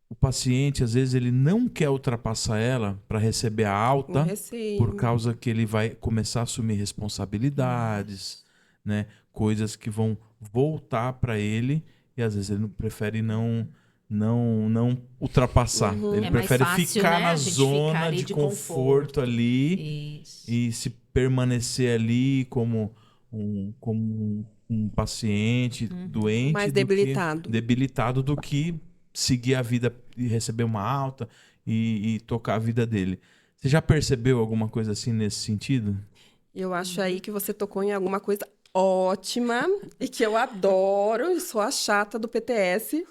o paciente, às vezes, ele não quer ultrapassar ela para receber a alta, por causa que ele vai começar a assumir responsabilidades, né? Coisas que vão voltar para ele, e às vezes ele prefere não ultrapassar. Ele prefere fácil, ficar né? na A gente zona ficar ali de de conforto ali e se permanecer ali como um paciente doente, Mais debilitado do que seguir a vida e receber uma alta e tocar a vida dele. Você já percebeu alguma coisa assim nesse sentido? Eu acho aí que você tocou em alguma coisa ótima e que eu adoro, e sou a chata do PTS.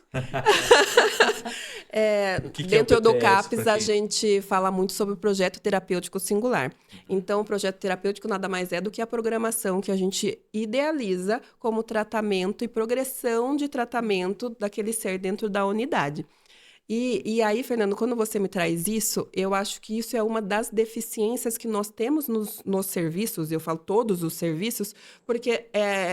O que é o Dentro do PTS, CAPS, pra a quem- gente fala muito sobre o projeto terapêutico singular. Então, o projeto terapêutico nada mais é do que a programação que a gente idealiza como tratamento e progressão de tratamento daquele ser dentro da unidade. E aí, Fernando, quando você me traz isso, eu acho que isso é uma das deficiências que nós temos nos serviços, eu falo todos os serviços, porque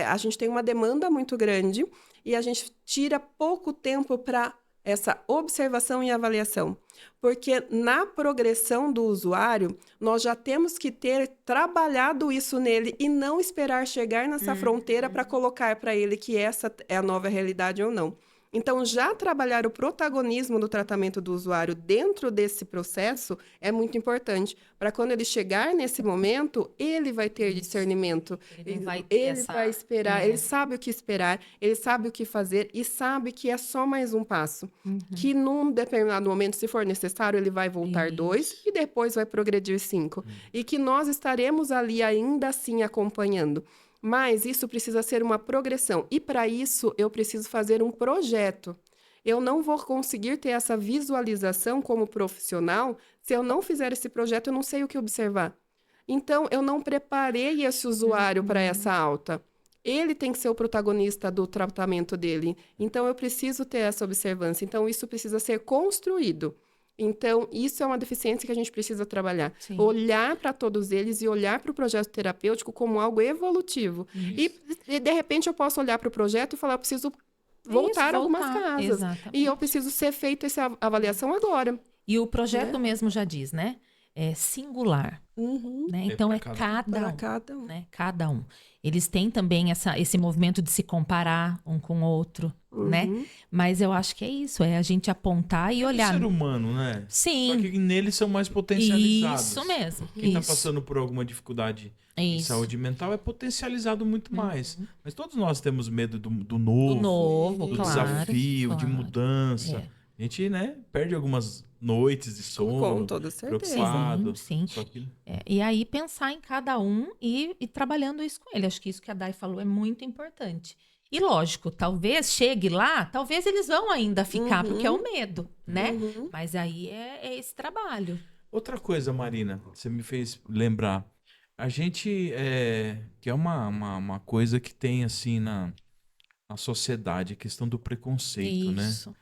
a gente tem uma demanda muito grande e a gente tira pouco tempo para essa observação e avaliação. Porque na progressão do usuário, nós já temos que ter trabalhado isso nele e não esperar chegar nessa fronteira para colocar para ele que essa é a nova realidade ou não. Então, já trabalhar o protagonismo do tratamento do usuário dentro desse processo é muito importante. Para quando ele chegar nesse momento, ele vai ter discernimento. Ele não vai ter Ele essa... vai esperar, É. ele sabe o que esperar, ele sabe o que fazer e sabe que é só mais um passo. Que num determinado momento, se for necessário, ele vai voltar 2 e depois vai progredir 5. E que nós estaremos ali ainda assim acompanhando. Mas isso precisa ser uma progressão. E para isso, eu preciso fazer um projeto. Eu não vou conseguir ter essa visualização como profissional se eu não fizer esse projeto, eu não sei o que observar. Então, eu não preparei esse usuário para essa alta. Ele tem que ser o protagonista do tratamento dele. Então, eu preciso ter essa observância. Então, isso precisa ser construído. Então, isso é uma deficiência que a gente precisa trabalhar. Sim. Olhar para todos eles e olhar para o projeto terapêutico como algo evolutivo. E, de repente, eu posso olhar para o projeto e falar, eu preciso voltar algumas casas. Exatamente. E eu preciso ser feita essa avaliação agora. E o projeto mesmo já diz, né? É singular, né? Então pra é cada Para cada um, cada um. né? Cada um. Eles têm também esse movimento de se comparar um com o outro, né? Mas eu acho que é isso, é a gente apontar e O olhar. ser humano, né? Sim. Só que neles são mais potencializados. Isso mesmo. Quem está isso. passando por alguma dificuldade em Isso. saúde mental é potencializado muito mais. Mas todos nós temos medo do Do novo, novo, do claro. desafio, de claro. mudança. É. A gente, né, perde algumas noites de sono, Com toda certeza. preocupado. Sim. Só que E aí pensar em cada um e trabalhando isso com ele. Acho que isso que a Dai falou é muito importante. E lógico, talvez chegue lá, talvez eles vão ainda ficar, porque é o medo, né? Mas aí é esse trabalho. outra coisa, Marina, você me fez lembrar. A gente, que é uma coisa que tem assim na sociedade, a questão do preconceito, né? Isso.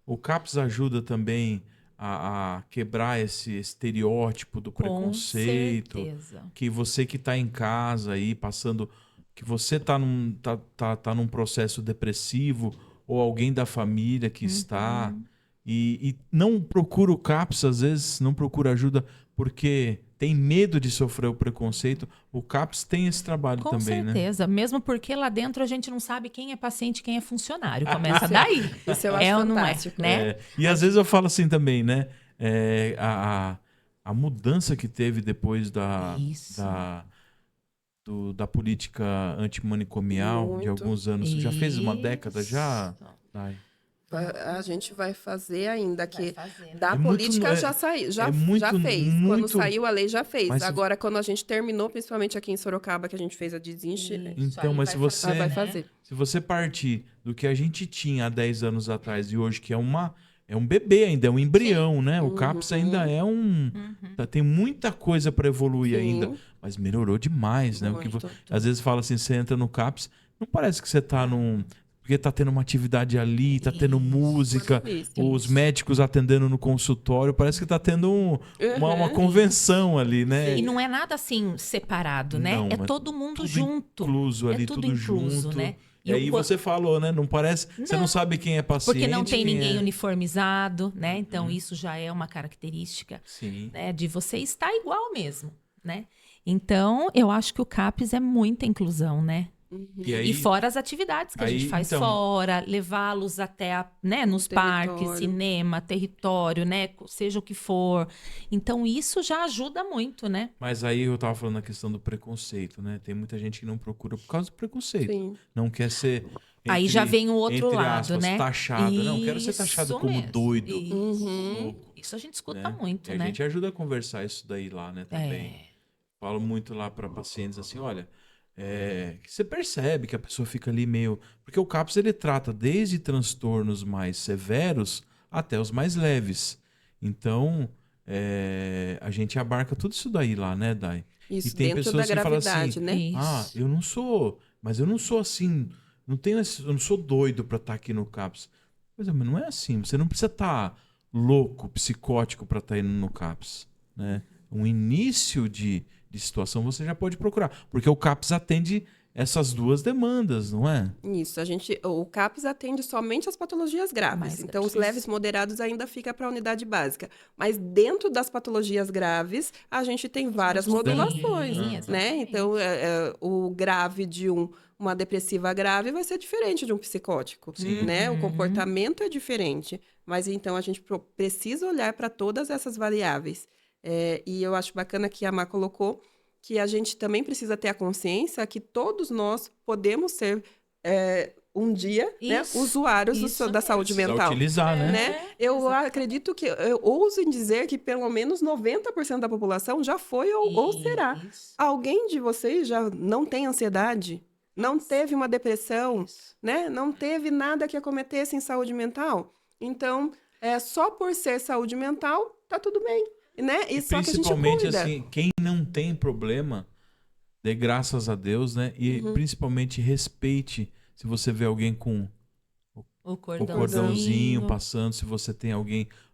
O CAPS ajuda também a quebrar esse estereótipo do Com preconceito, certeza. que você que está em casa aí passando, que você tá num processo depressivo ou alguém da família que está e não procura o CAPS, às vezes não procura ajuda porque tem medo de sofrer o preconceito. O CAPS tem esse trabalho Com também, né? certeza. Mesmo porque lá dentro a gente não sabe quem é paciente, quem é funcionário. Começa daí. Isso eu acho É ou não é, fantástico. né? E às vezes eu falo assim também, né? A mudança que teve depois Isso. da política antimanicomial de Muito. alguns anos. Já fez uma Isso. década já? Ai. A gente vai fazer ainda, que Vai fazer, né? da É muito- política é- já saiu, já, é muito- já fez. Quando muito- saiu a lei, já fez. Mas- Agora, quando a gente terminou, principalmente aqui em Sorocaba, que a gente fez a desinche, Isso Então, aí mas se vai você- vai né? fazer. Se você partir do que a gente tinha há 10 anos atrás e hoje, que é um bebê ainda, é um embrião, né? O CAPS ainda é tem muita coisa para evoluir Sim. ainda, mas melhorou demais, né? O que Muito. às vezes fala assim, você entra no CAPS, não parece que você tá porque tá tendo uma atividade ali, tá tendo música, delícia. os médicos atendendo no consultório, parece que tá tendo uma convenção ali, né? E não é nada assim separado, né? Não, é mas todo mundo tudo junto. incluso ali, é tudo tudo incluso, junto. né? E aí você falou, né? Não parece. Você não Não, sabe quem é paciente. Porque não tem quem ninguém é... uniformizado, né? Então, isso já é uma característica, Sim. né? De você estar igual mesmo, né? Então, eu acho que o CAPS é muita inclusão, né? E aí, E fora as atividades que a gente aí, faz então- fora, levá-los até, né, nos parques, Território. cinema, território, né? Seja o que for. Então, isso já ajuda muito, né? mas aí eu tava falando a questão do preconceito, né? Tem muita gente que não procura por causa do preconceito. Sim. Não quer ser Aí já vem o outro entre lado, aspas, né? taxado. Não, quero ser taxado Isso como mesmo. doido. Uhum. Louco, Isso a gente escuta né? muito, E a né? gente ajuda a conversar isso daí lá, né, também. É. Falo muito lá para pacientes assim, olha, você percebe que a pessoa fica ali meio... Porque o CAPS, ele trata desde transtornos mais severos até os mais leves. Então, a gente abarca tudo isso daí lá, né, Dai? E Isso, tem dentro da pessoas que falam assim, gravidade, né? Isso. eu não sou... Mas eu não sou assim... eu não sou doido para estar aqui no CAPS. Mas não é assim. Você não precisa estar louco, psicótico para estar indo no CAPS, né? Um início de situação você já pode procurar. Porque o CAPS atende essas duas demandas, não é? Isso, o CAPS atende somente as patologias graves. Mais Então, os graves. leves e moderados ainda fica para a unidade básica. Mas dentro das patologias graves, a gente tem várias modulações, Sim, né? exatamente. Então, o grave de uma depressiva grave vai ser diferente de um psicótico, Sim. né? O Uhum. comportamento é diferente. Mas, então, a gente precisa olhar para todas essas variáveis. E eu acho bacana que a Má colocou que a gente também precisa ter a consciência que todos nós podemos ser, um dia, né, Isso, usuários isso da saúde Precisa mental. utilizar, né? Né? Eu acredito que, eu ouso em dizer que pelo menos 90% da população já foi ou será. Isso. Alguém de vocês já não tem ansiedade? Não teve uma depressão? Isso. Né? Não teve nada que acometesse em saúde mental? Então, só por ser saúde mental, tá tudo bem. Né? E só que a gente Principalmente cuida. assim, quem não tem problema, dê graças a Deus, né? E principalmente respeite se você vê alguém com O o cordãozinho. cordãozinho passando, se você tem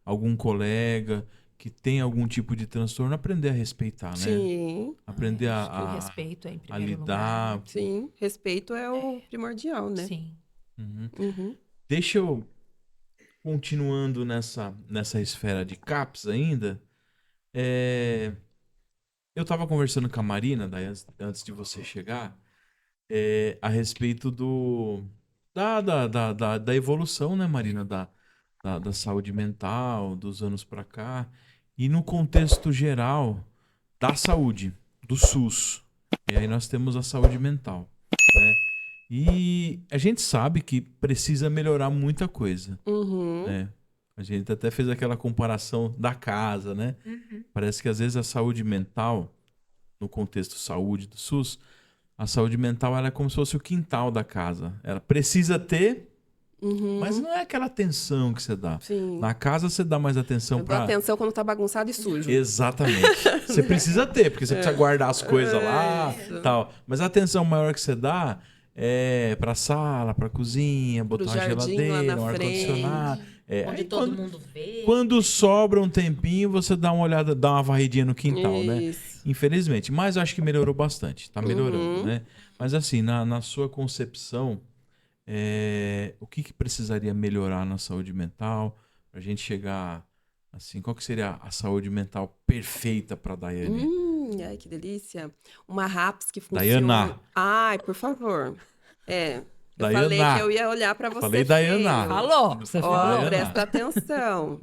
algum colega que tem algum tipo de transtorno, aprender a respeitar, né? Sim, Aprender Acho que o a respeito é em a primeiro lidar. lugar. sim. Respeito é o primordial, né? Sim. Uhum. Uhum. Deixa eu, continuando nessa esfera de CAPS ainda, eu tava conversando com a Marina, daí, antes de você chegar, a respeito da evolução, né, Marina, da saúde mental, dos anos pra cá, e no contexto geral da saúde, do SUS. E aí nós temos a saúde mental, né? E a gente sabe que precisa melhorar muita coisa, Uhum. né? A gente até fez aquela comparação da casa, né? Parece que às vezes a saúde mental, no contexto saúde do SUS, a saúde mental ela é como se fosse o quintal da casa. Ela precisa ter, Uhum. mas não é aquela atenção que você dá. Sim. Na casa você dá mais atenção Eu dou para... atenção quando tá bagunçado e sujo. Exatamente. Você precisa ter, porque você precisa guardar as coisas lá, Isso. tal. Mas a atenção maior que você dá é pra sala, pra cozinha, botar uma jardim lá geladeira, na um ar-condicionado. Onde Aí todo mundo vê. quando sobra um tempinho, você dá uma olhada, dá uma varridinha no quintal, né? Isso. Infelizmente. Mas eu acho que melhorou bastante. Tá melhorando, Uhum. né? Mas assim, na sua concepção, o que precisaria melhorar na saúde mental pra gente chegar, assim, qual que seria a saúde mental perfeita pra Daiane? Ai, que delícia. Uma RAPS que funciona. Daiana. Ai, por favor. Eu Daiana. falei que eu ia olhar pra você. Falei Daiana. feio. Falou. Você Ó, Daiana. presta atenção.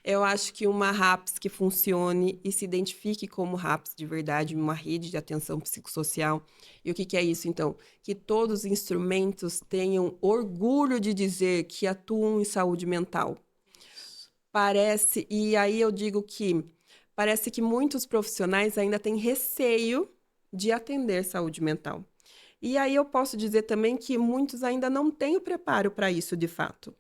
Eu acho que uma RAPS que funcione e se identifique como RAPS de verdade, uma rede de atenção psicossocial. E o que é isso, então? Que todos os instrumentos tenham orgulho de dizer que atuam em saúde mental. Parece, e aí eu digo que parece que muitos profissionais ainda têm receio de atender saúde mental. E aí eu posso dizer também que muitos ainda não têm o preparo para isso de fato.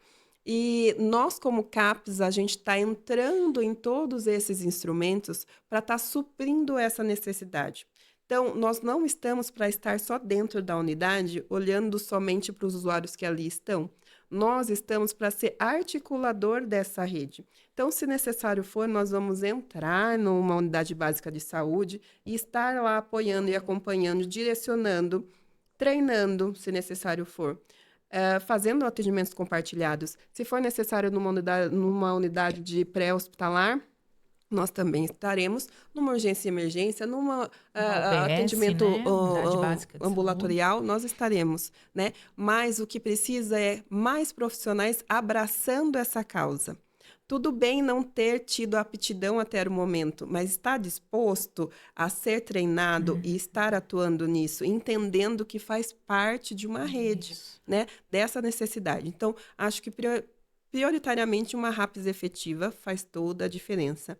E nós, como CAPS, a gente está entrando em todos esses instrumentos para estar suprindo essa necessidade. Então, nós não estamos para estar só dentro da unidade, olhando somente para os usuários que ali estão. Nós estamos para ser articulador dessa rede. Então, se necessário for, nós vamos entrar numa unidade básica de saúde e estar lá apoiando e acompanhando, direcionando, treinando, se necessário for. Fazendo atendimentos compartilhados. Se for necessário numa unidade de pré-hospitalar, nós também estaremos numa urgência e emergência, numa atendimento né? Unidade básica de ambulatorial, nós estaremos, né? Mas o que precisa é mais profissionais abraçando essa causa. tudo bem não ter tido aptidão até o momento, mas estar disposto a ser treinado e estar atuando nisso, entendendo que faz parte de uma rede, né? Dessa necessidade. Então, acho que prioritariamente uma RAPS efetiva faz toda a diferença.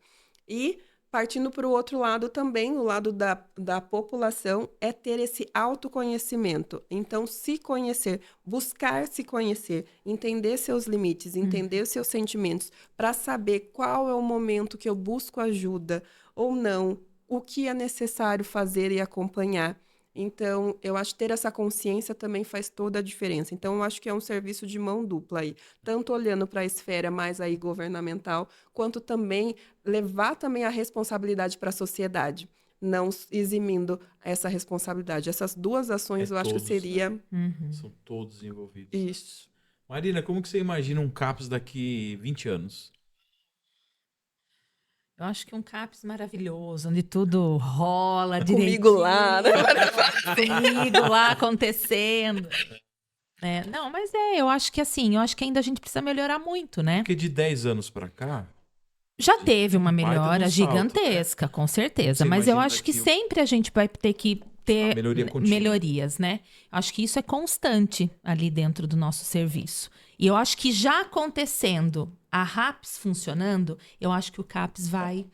E partindo para o outro lado também, o lado da população, é ter esse autoconhecimento. Então, se conhecer, buscar se conhecer, entender seus limites, entender os seus sentimentos, para saber qual é o momento que eu busco ajuda ou não, o que é necessário fazer e acompanhar. Então, eu acho que ter essa consciência também faz toda a diferença. Então, eu acho que é um serviço de mão dupla aí, tanto olhando para a esfera mais aí governamental, quanto também levar também a responsabilidade para a sociedade, não eximindo essa responsabilidade. Essas duas ações eu acho que todos, seria... São todos envolvidos. Isso. Marina, como que você imagina um CAPS daqui 20 anos? Eu acho que um CAPS maravilhoso, onde tudo rola Comigo direitinho. lá, né? Comigo lá acontecendo. Não, mas eu acho que assim, eu acho que ainda a gente precisa melhorar muito, né? Porque de 10 anos pra cá, Já teve uma baita melhora no salto, gigantesca, com certeza. Você Mas eu imagina acho que daqui sempre a gente vai ter que ter a melhoria contínua. melhorias, né? Acho que isso é constante ali dentro do nosso serviço. E eu acho que já acontecendo, a RAPS funcionando, eu acho que o CAPS vai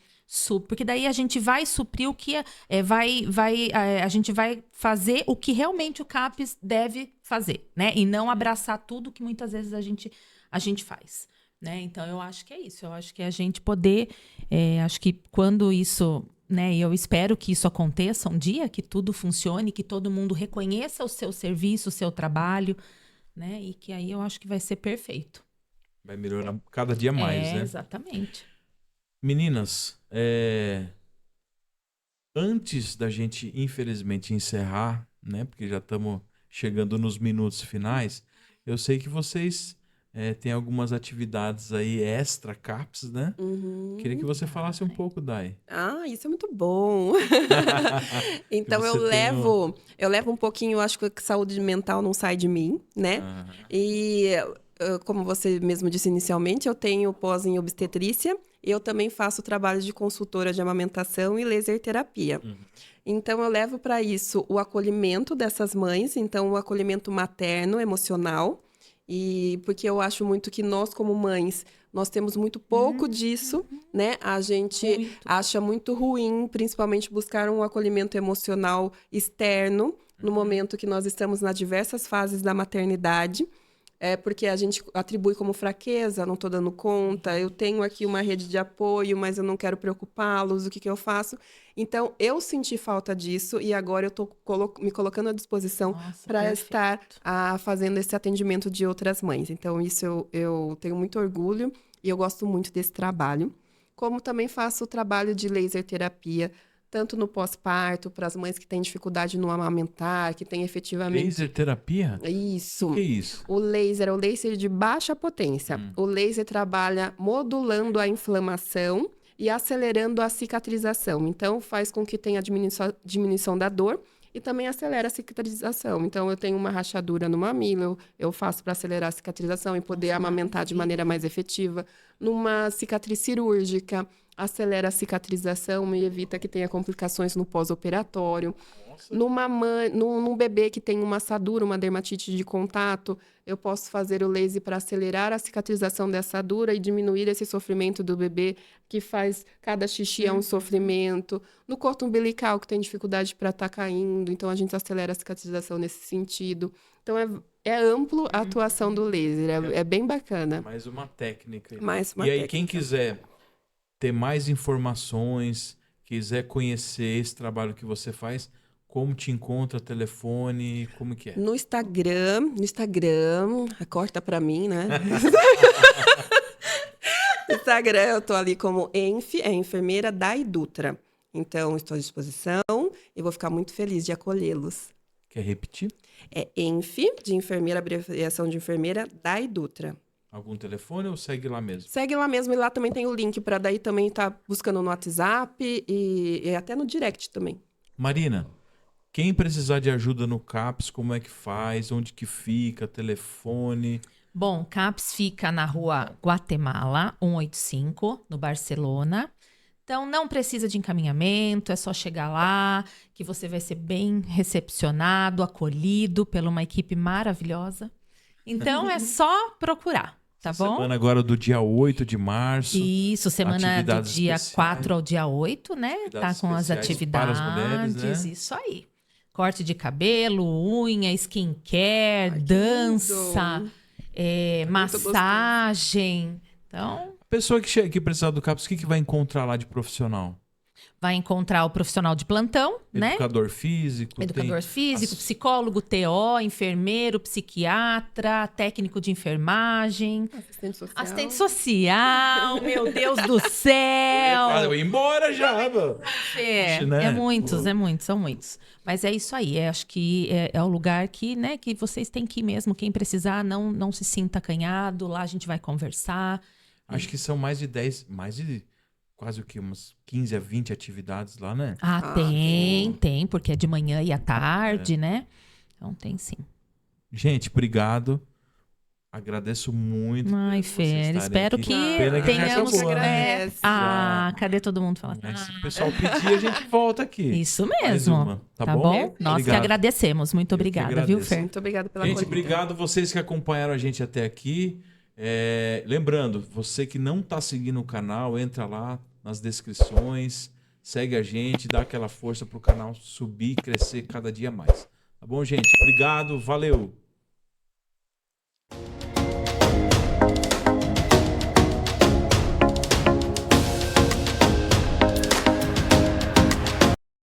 porque daí a gente vai suprir o que a gente vai fazer o que realmente o CAPS deve fazer, né? E não abraçar tudo que muitas vezes a gente faz. Né? Então, eu acho que é isso. Eu acho que a gente poder... acho que quando isso... Né, e eu espero que isso aconteça um dia, que tudo funcione, que todo mundo reconheça o seu serviço, o seu trabalho, né? E que aí eu acho que vai ser perfeito. Vai melhorar cada dia mais, né? Exatamente. Meninas, antes da gente, infelizmente, encerrar, né? Porque já estamos chegando nos minutos finais, eu sei que vocês... tem algumas atividades aí extra CAPS, né? Queria que você falasse um pouco, Dai. Ah, isso é muito bom. Então você eu levo um pouquinho, acho que saúde mental não sai de mim, né? E como você mesmo disse inicialmente, eu tenho pós em obstetrícia e eu também faço trabalho de consultora de amamentação e laser terapia. Então, eu levo para isso o acolhimento dessas mães, então o acolhimento materno, emocional, e porque eu acho muito que nós, como mães, nós temos muito pouco disso, né? A gente acha muito ruim, principalmente, buscar um acolhimento emocional externo no momento que nós estamos nas diversas fases da maternidade. Porque a gente atribui como fraqueza, não estou dando conta, eu tenho aqui uma rede de apoio, mas eu não quero preocupá-los, o que eu faço? Então, eu senti falta disso e agora eu estou me colocando à disposição para estar fazendo esse atendimento de outras mães. Então, isso eu tenho muito orgulho e eu gosto muito desse trabalho. Como também faço o trabalho de laser terapia, tanto no pós-parto, para as mães que têm dificuldade no amamentar, que têm efetivamente... Laser terapia? Isso. O que é isso? O laser é o laser de baixa potência. O laser trabalha modulando a inflamação e acelerando a cicatrização. Então, faz com que tenha diminuição da dor e também acelera a cicatrização. Então, eu tenho uma rachadura no mamilo, eu faço para acelerar a cicatrização e poder amamentar de maneira mais efetiva. Numa cicatriz cirúrgica, acelera a cicatrização e evita que tenha complicações no pós-operatório. Num bebê que tem uma assadura, uma dermatite de contato, eu posso fazer o laser para acelerar a cicatrização dessa assadura e diminuir esse sofrimento do bebê, que faz cada xixi é um sofrimento. No cordão umbilical, que tem dificuldade para estar caindo, então a gente acelera a cicatrização nesse sentido. Então, é amplo a atuação do laser, é bem bacana. Mais uma técnica. Mais uma técnica. Quem quiser ter mais informações, quiser conhecer esse trabalho que você faz, como te encontra, telefone, como que é? No Instagram, corta pra mim, né? No Instagram eu tô ali como enfermeira Dai Dutra. Então, estou à disposição e vou ficar muito feliz de acolhê-los. Quer repetir? É de enfermeira, abreviação de enfermeira Dai Dutra. Algum telefone ou segue lá mesmo? Segue lá mesmo e lá também tem o link para daí também estar buscando no WhatsApp e até no direct também. Marina, quem precisar de ajuda no CAPS, como é que faz? Onde que fica? Telefone? Bom, CAPS fica na rua Guatemala, 185, no Barcelona. Então, não precisa de encaminhamento, é só chegar lá, que você vai ser bem recepcionado, acolhido por uma equipe maravilhosa. Então, é só procurar, tá bom? Semana agora do dia 8 de março. Isso, semana do Atividades dia especiais. 4 ao dia 8, né? Tá com as Atividades para as atividades, mulheres, né? isso aí. Corte de cabelo, unha, skincare, Ai, que dança, lindo. massagem. Então, A pessoa que precisar do CAPS, o que vai encontrar lá de profissional? vai encontrar o profissional de plantão, né? Educador físico. Educador físico, as- psicólogo, TO, enfermeiro, psiquiatra, técnico de enfermagem, Assistente social. assistente social, meu Deus do céu! Eu ia embora já, mano. Né? É muitos, são muitos. Mas é isso aí, acho que é o lugar que, né, que vocês têm que ir mesmo, quem precisar, não se sinta acanhado, lá a gente vai conversar. Acho que são mais de 10, mais de quase o quê? Umas 15 a 20 atividades lá, né? Ah, tem, porque é de manhã e à tarde, né? Então tem sim. Gente, obrigado. Agradeço muito. Ai, vocês Fer, estarem espero aqui. que Pena que já tenhamos... acabou, né? agradece. Cadê todo mundo falando? Mas se o pessoal pedir, a gente volta aqui. Isso Mais mesmo. uma, tá bom? Nós que Obrigado. agradecemos. Muito obrigada, viu, agradeço. Fer? Muito obrigada pela Gente, acolhida. obrigado vocês que acompanharam a gente até aqui. Lembrando, você que não está seguindo o canal, entra lá nas descrições, segue a gente, dá aquela força pro canal subir e crescer cada dia mais. Tá bom, gente? Obrigado, valeu!